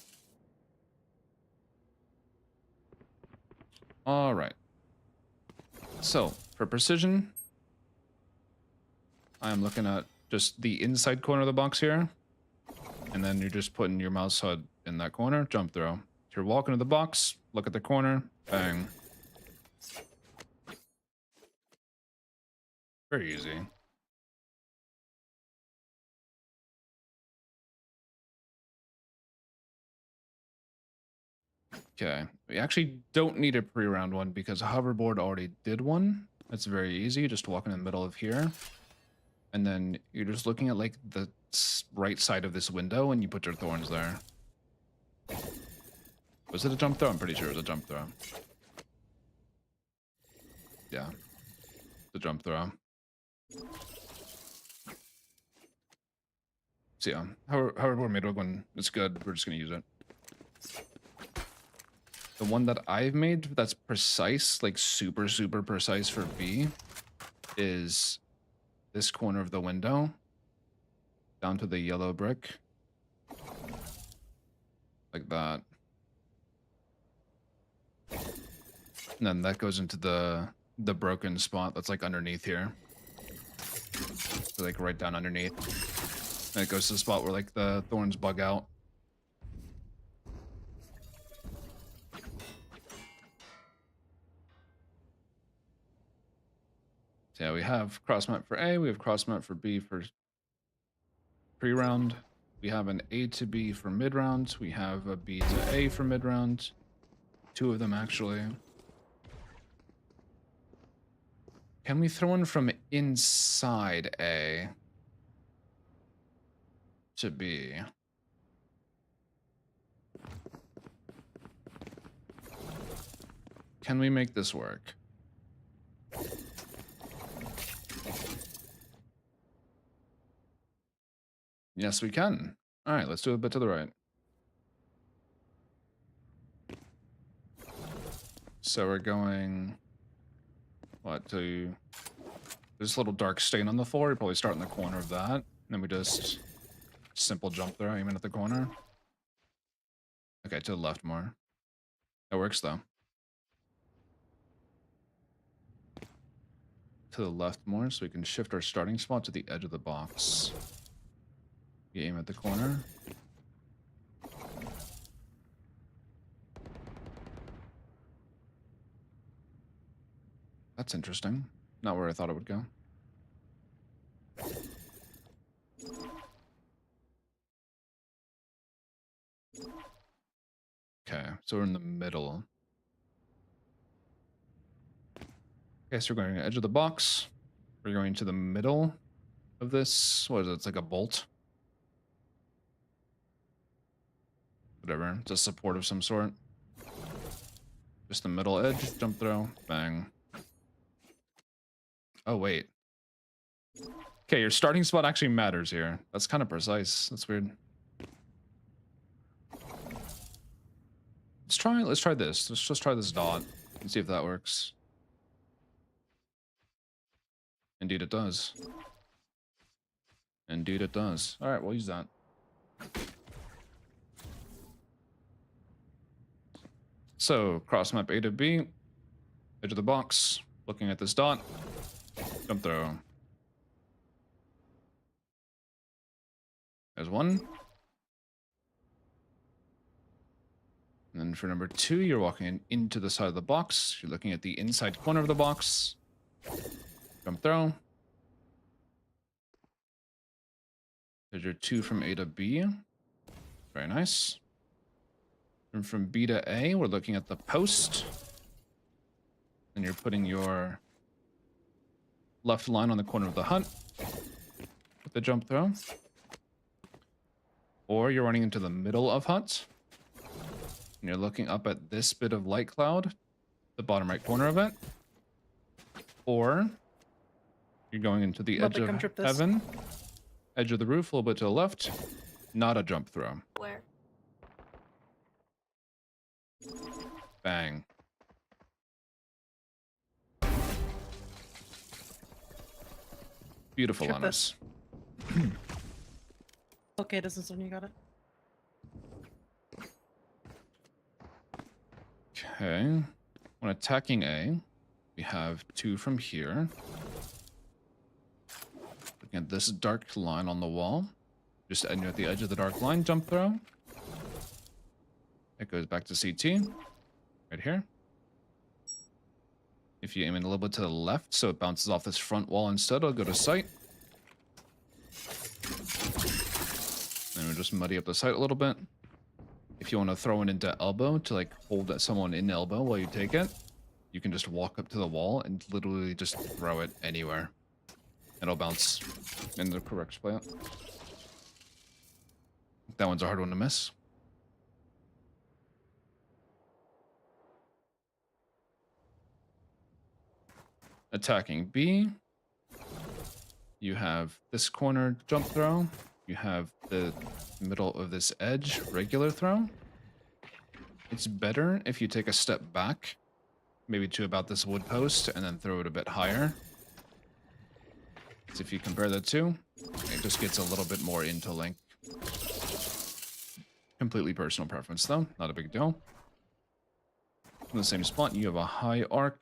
All right. So, for precision, I'm looking at just the inside corner of the box here. And then you're just putting your mouse HUD in that corner, jump throw. If you're walking to the box, look at the corner, bang. Very easy. Okay, we actually don't need a pre-round one because hoverboard already did one. That's very easy, you just walk in the middle of here. And then you're just looking at like the right side of this window and you put your thorns there. Was it a jump throw? I'm pretty sure it was a jump throw. Yeah, the jump throw. So yeah, hoverboard made one. It's good, we're just gonna use it. The one that I've made that's precise, like super precise for B, is this corner of the window down to the yellow brick. Like that. And then that goes into the broken spot that's like underneath here. So like right down underneath. And it goes to the spot where like the thorns bug out. So yeah, we have cross map for A, we have cross map for B for pre-round. We have an A to B for mid-round. We have a B to A for mid-round. Two of them, actually. Can we throw one from inside A to B? Can we make this work? Yes, we can. All right, let's do a bit to the right. So we're going, what, to this little dark stain on the floor. We probably start in the corner of that. And then we just simple jump there, aiming at the corner. Okay, to the left more. That works though. To the left more, so we can shift our starting spot to the edge of the box. You aim at the corner. That's interesting. Not where I thought it would go. Okay, so we're in the middle. Okay, so we're going to the edge of the box. We're going to the middle of this. What is it? It's like a bolt. Whatever. It's a support of some sort. Just the middle edge. Jump throw. Bang. Oh, wait. Okay, your starting spot actually matters here. That's kind of precise. That's weird. Let's try this. Let's just try this dot and see if that works. Indeed it does. Indeed it does. All right, we'll use that. So, cross map A to B, edge of the box, looking at this dot, jump throw. There's one. And then for number 2, you're walking into the side of the box. You're looking at the inside corner of the box. Jump throw. There's your 2 from A to B. Very nice. And from B to A, we're looking at the post. And you're putting your left line on the corner of the hut with the jump throw. Or you're running into the middle of hut. And you're looking up at this bit of light cloud, the bottom right corner of it. Or you're going into the edge of heaven, edge of the roof, a little bit to the left. Not a jump throw. Where? Bang. Beautiful Trip on this. us. Okay, this is when you got it. Okay. When attacking A, we have 2 from here. Looking at this dark line on the wall. Just at the edge of the dark line, jump throw. It goes back to CT. Right here. If you aim it a little bit to the left, so it bounces off this front wall instead, it'll go to sight. And we'll just muddy up the sight a little bit. If you want to throw it into elbow to like hold someone in elbow while you take it, you can just walk up to the wall and literally just throw it anywhere. It'll bounce in the correct spot. That one's a hard one to miss. Attacking B, you have this corner jump throw. You have the middle of this edge regular throw. It's better if you take a step back, maybe to about this wood post, and then throw it a bit higher. So if you compare the two, it just gets a little bit more into link. Completely personal preference though, not a big deal. In the same spot, you have a high arc.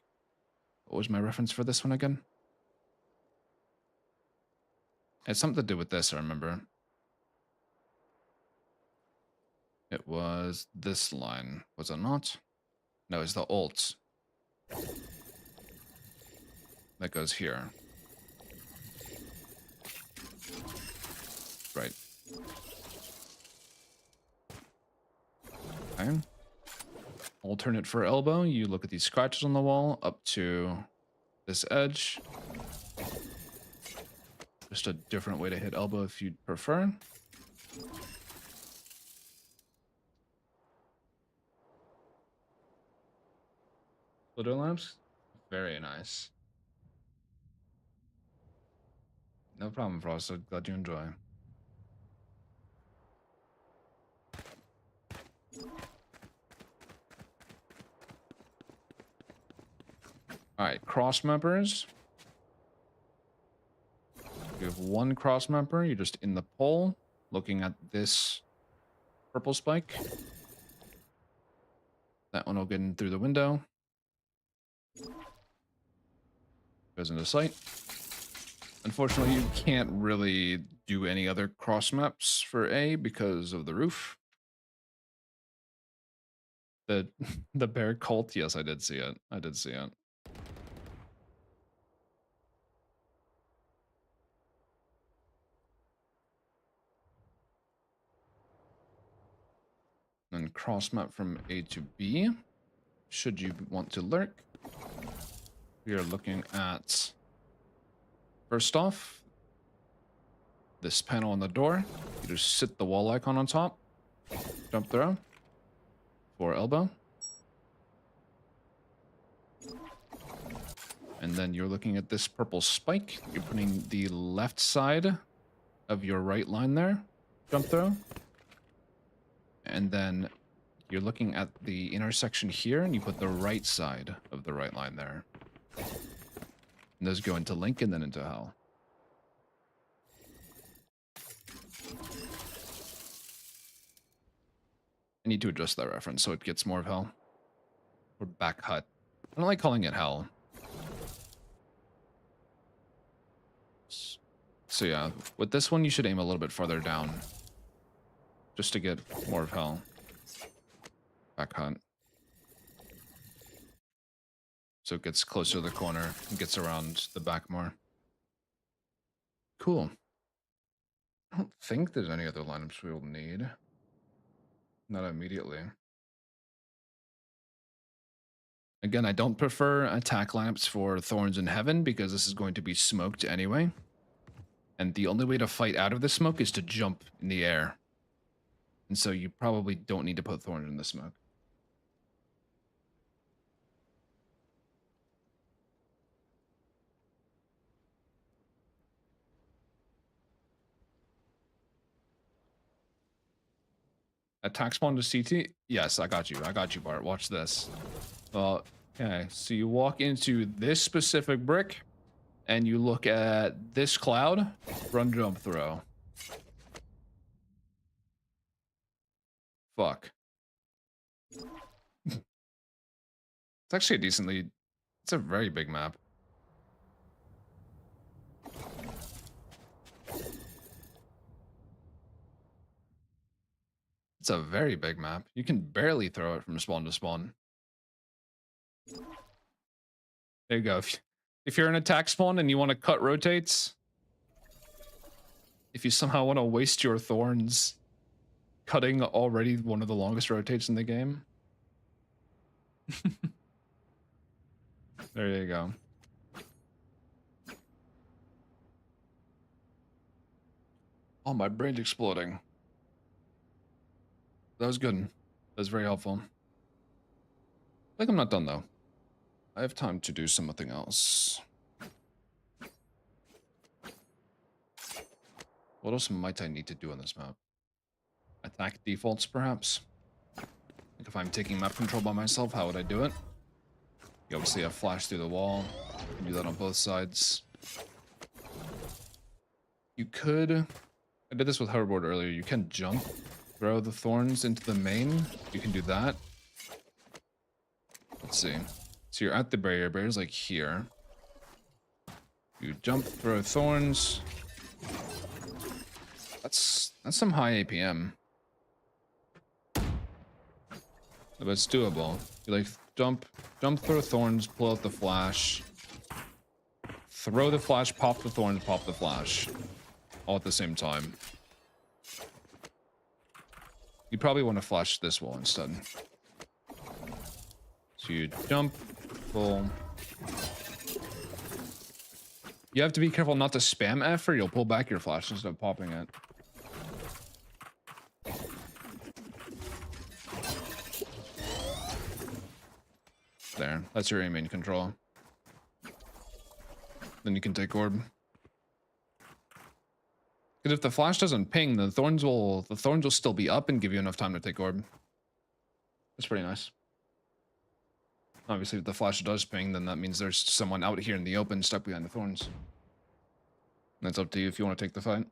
What was my reference for this one again? It had something to do with this, I remember. It was this line, was it not? No, it's the alt. That goes here. Right. Okay. Alternate for elbow, you look at these scratches on the wall up to this edge. Just a different way to hit elbow if you'd prefer. Glitter lamps? Very nice. No problem, Frost. I'm glad you enjoy. Alright, cross members. You have one cross member, you're just in the pole, looking at this purple spike. That one will get in through the window. Goes into sight. Unfortunately, you can't really do any other cross maps for A because of the roof. The bear cult, yes, I did see it. I did see it. Then cross map from A to B. Should you want to lurk, we are looking at, first off, this panel on the door. You just sit the wall icon on top, jump throw for elbow. And then you're looking at this purple spike. You're putting the left side of your right line there, jump throw. And then you're looking at the intersection here, and you put the right side of the right line there. And those go into link and then into hell. I need to adjust that reference so it gets more of hell. Or back hut. I don't like calling it hell. So yeah, with this one you should aim a little bit farther down. Just to get more of hell. Back hunt. So it gets closer to the corner and gets around the back more. Cool. I don't think there's any other lineups we'll need. Not immediately. Again, I don't prefer attack lamps for Thorns in Heaven because this is going to be smoked anyway. And the only way to fight out of the smoke is to jump in the air. And so you probably don't need to put Thorns in the smoke. Attack spawn to CT? Yes, I got you. I got you, Bart. Watch this. Okay, so you walk into this specific brick, and you look at this cloud, run, jump, throw. Fuck. It's actually a decently... It's a very big map. It's a very big map. You can barely throw it from spawn to spawn. There you go. If you're an attack spawn and you want to cut rotates, if you somehow want to waste your thorns cutting already one of the longest rotates in the game, there you go. Oh, my brain's exploding. That was good. That was very helpful. I think I'm not done though. I have time to do something else. What else might I need to do on this map? Attack defaults, perhaps? Like if I'm taking map control by myself, how would I do it? You obviously have flash through the wall. You can do that on both sides. You could... I did this with hoverboard earlier. You can jump, throw the thorns into the main. You can do that. Let's see. So you're at the barrier. Barrier's like here. You jump, throw thorns. That's some high APM. But it's doable. You like jump, throw thorns, pull out the flash. Throw the flash, pop the thorns, pop the flash. All at the same time. You probably want to flash this wall instead. So you jump, pull. You have to be careful not to spam F or you'll pull back your flash instead of popping it. There, that's your aim in control. Then you can take orb. Because if the flash doesn't ping, the thorns will still be up and give you enough time to take orb. That's pretty nice. Obviously, if the flash does ping, then that means there's someone out here in the open stuck behind the thorns. And that's up to you if you want to take the fight.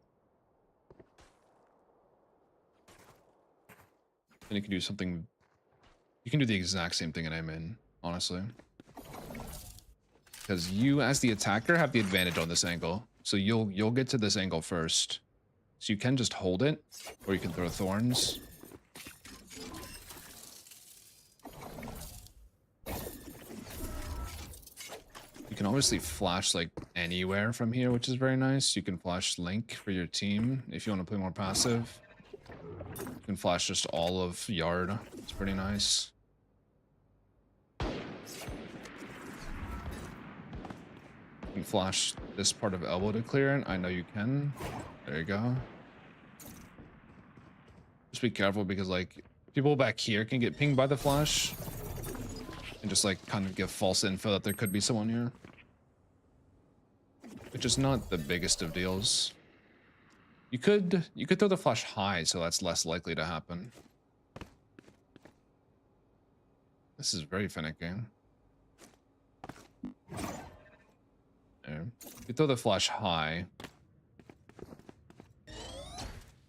Then you can do something... You can do the exact same thing in aim in, honestly. Because you, as the attacker, have the advantage on this angle. So you'll get to this angle first. So you can just hold it, or you can throw thorns. You can obviously flash like anywhere from here, which is very nice. You can flash Link for your team if you want to play more passive. You can flash just all of Yard. It's pretty nice. You can flash this part of elbow to clear it. I know you can. There you go. Just be careful because like people back here can get pinged by the flash and just like kind of give false info that there could be someone here, which is not the biggest of deals. You could throw the flash high, so that's less likely to happen. This is very finicky. There. You throw the flash high,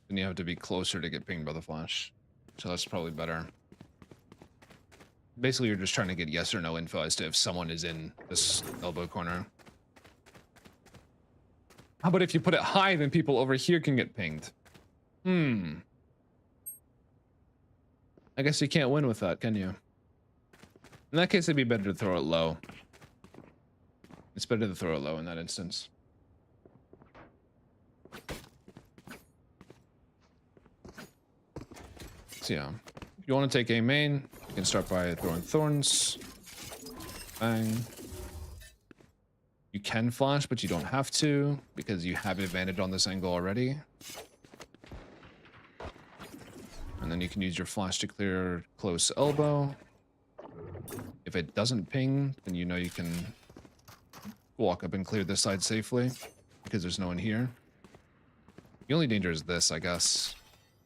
then you have to be closer to get pinged by the flash. So that's probably better. Basically, you're just trying to get yes or no info as to if someone is in this elbow corner. How about if you put it high, then people over here can get pinged? I guess you can't win with that, can you? In that case, it'd be better to throw it low. It's better to throw it low in that instance. So yeah, if you want to take a main, you can start by throwing thorns. Bang. You can flash, but you don't have to because you have advantage on this angle already. And then you can use your flash to clear close elbow. If it doesn't ping, then you know you can walk up and clear this side safely because there's no one here. The only danger is this, I guess.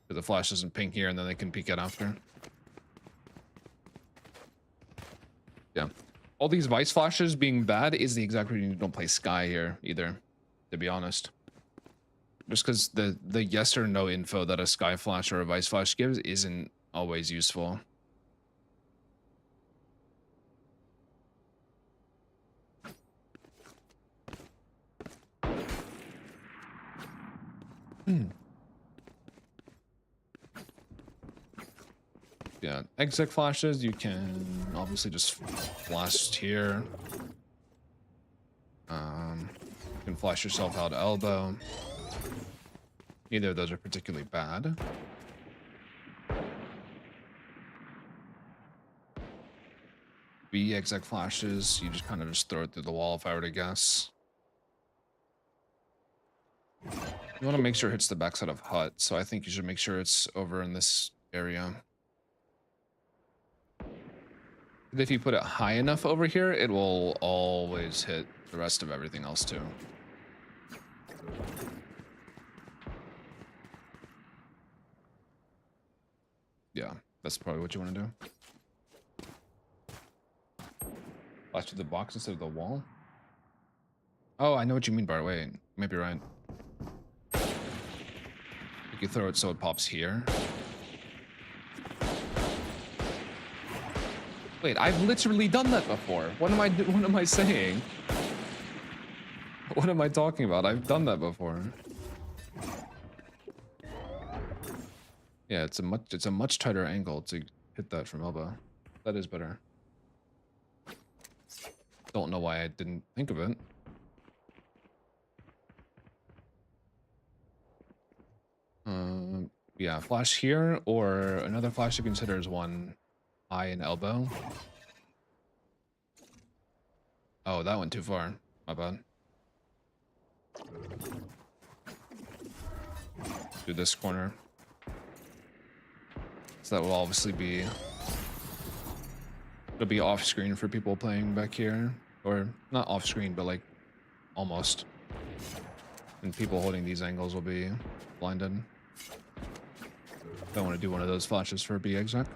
Because the flash doesn't ping here and then they can peek it after. Yeah. All these VYSE flashes being bad is the exact reason you don't play Sky here either, to be honest. Just because the yes or no info that a Sky flash or a VYSE flash gives isn't always useful. Yeah, exec flashes, you can obviously just flash here. You can flash yourself out elbow. Neither of those are particularly bad. B exec flashes, you just kind of just throw it through the wall if I were to guess. You want to make sure it hits the backside of hut, so I think you should make sure it's over in this area. If you put it high enough over here, it will always hit the rest of everything else too. Yeah, that's probably what you want to do. Flash to the box instead of the wall. Oh, I know what you mean, Bart. Wait, you might be right. You can throw it so it pops here. Wait, I've literally done that before. What am I saying? What am I talking about? I've done that before. Yeah, it's a much tighter angle to hit that from elbow. That is better. Don't know why I didn't think of it. Yeah, flash here, or another flash to consider is one eye and elbow. Oh, that went too far. My bad. Do this corner. So that will obviously be... It'll be off screen for people playing back here. Or, not off screen, but like, almost. And people holding these angles will be blinded. Don't want to do one of those flashes for a B exec.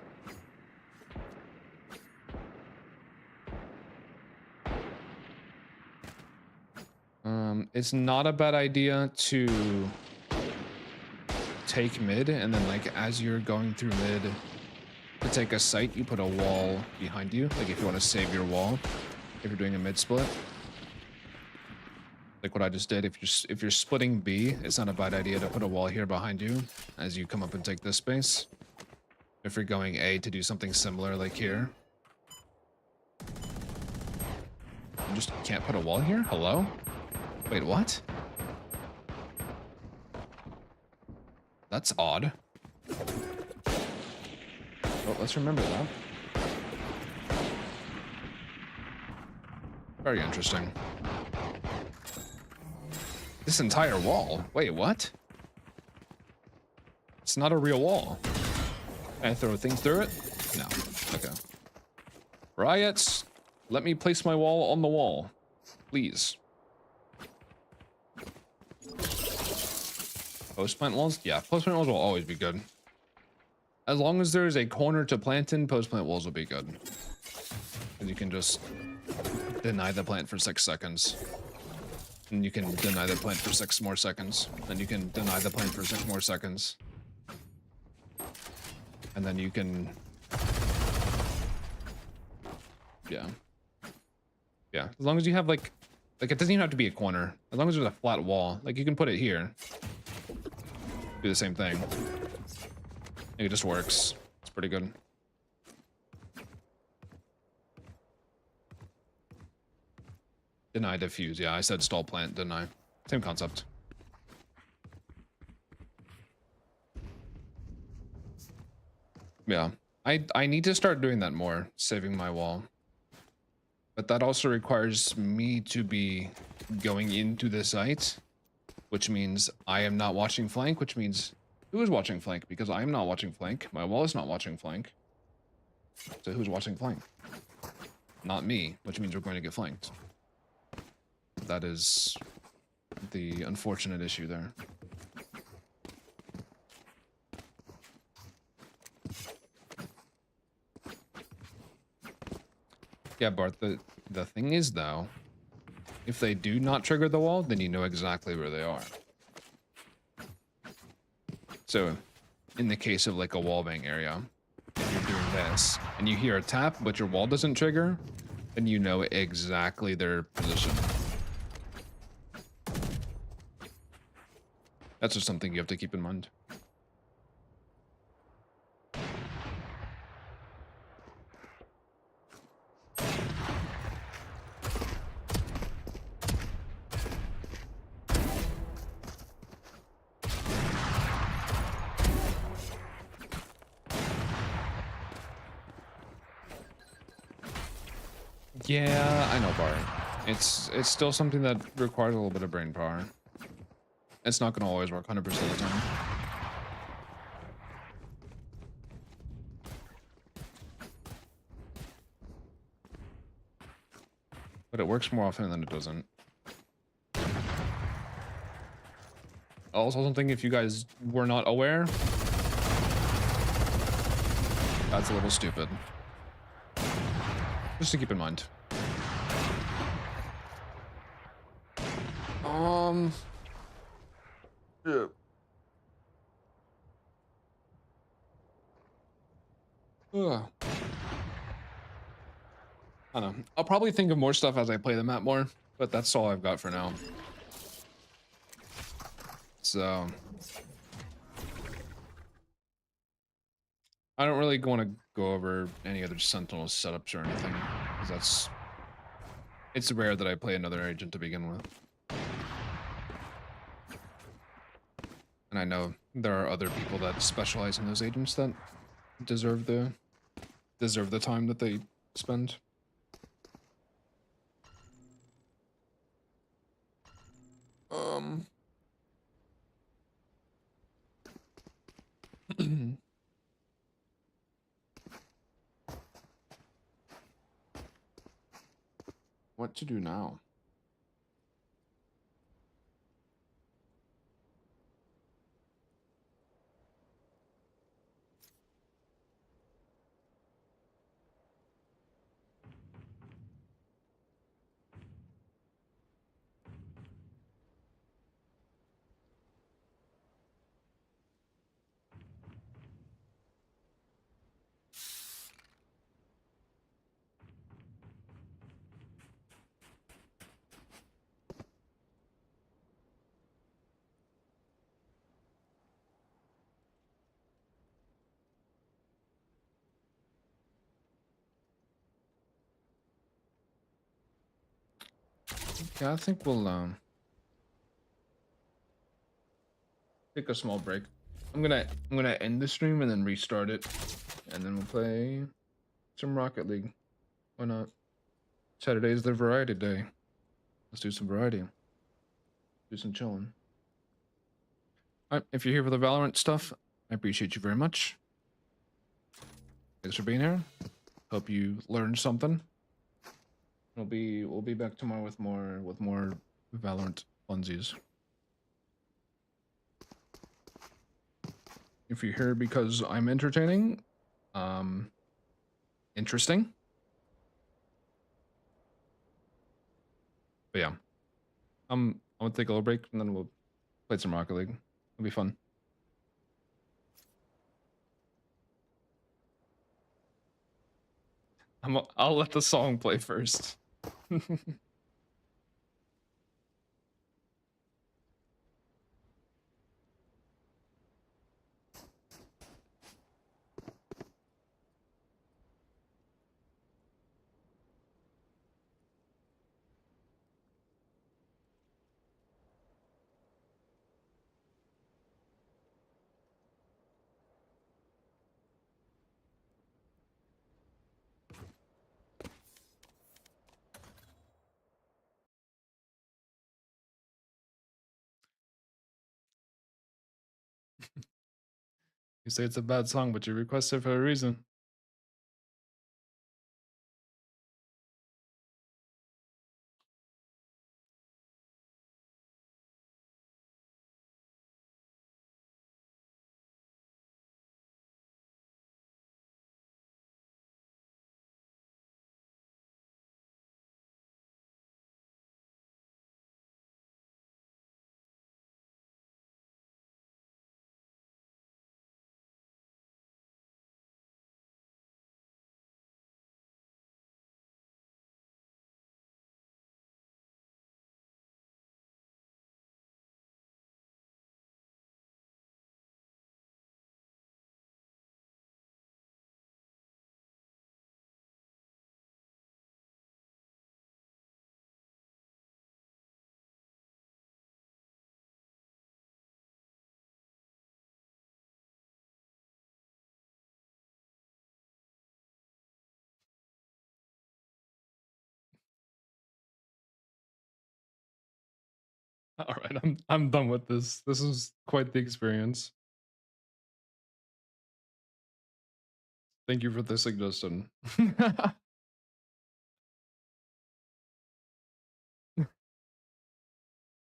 It's not a bad idea to take mid, and then like as you're going through mid to take a site, you put a wall behind you. Like if you want to save your wall, if you're doing a mid split. Like what I just did, if you're splitting B, it's not a bad idea to put a wall here behind you as you come up and take this space. If you're going A to do something similar like here. You just can't put a wall here? Hello? Wait, what? That's odd. Well, let's remember that. Very interesting. This entire wall? Wait, what? It's not a real wall. Can I throw things through it? No. Okay. Riots, let me place my wall on the wall. Please. Post plant walls? Yeah, post plant walls will always be good. As long as there is a corner to plant in, post plant walls will be good. And you can just deny the plant for 6 seconds. And you can deny the plant for 6 more seconds. Then you can deny the plant for 6 more seconds. And then you can... Yeah. Yeah, as long as you have like it doesn't even have to be a corner. As long as there's a flat wall. Like you can put it here. Do the same thing. It just works. It's pretty good. Deny diffuse. Yeah, I said stall plant, didn't I? Same concept. Yeah. I need to start doing that more, saving my wall. But that also requires me to be going into the site, which means I am not watching flank, which means who is watching flank? Because I am not watching flank. My wall is not watching flank. So who's watching flank? Not me, which means we're going to get flanked. That is the unfortunate issue there. Yeah, Bart, the thing is, though, if they do not trigger the wall, then you know exactly where they are. So, in the case of like a wallbang area, if you're doing this, and you hear a tap, but your wall doesn't trigger, then you know exactly their position. That's just something you have to keep in mind. Yeah, I know, Bart. It's still something that requires a little bit of brain power. It's not going to always work 100% of the time. But it works more often than it doesn't. Also something, if you guys were not aware, that's a little stupid. Just to keep in mind. Yeah. Ugh. I don't know. I'll probably think of more stuff as I play the map more, but that's all I've got for now. So I don't really want to go over any other Sentinel setups or anything, because it's rare that I play another agent to begin with. And I know there are other people that specialize in those agents that deserve the time that they spend. What to do now? Yeah, I think we'll take a small break. I'm gonna end the stream and then restart it, and then we'll play some Rocket League. Why not? Saturday's the variety day. Let's do some variety. Do some chilling. Alright, if you're here for the Valorant stuff, I appreciate you very much. Thanks for being here. Hope you learned something. We'll be back tomorrow with more Valorant funsies. If you're here because I'm entertaining, interesting. But yeah, I'm gonna take a little break and then we'll play some Rocket League. It'll be fun. I'll let the song play first. You say it's a bad song, but you request it for a reason. All right, I'm done with this. This is quite the experience. Thank you for the suggestion.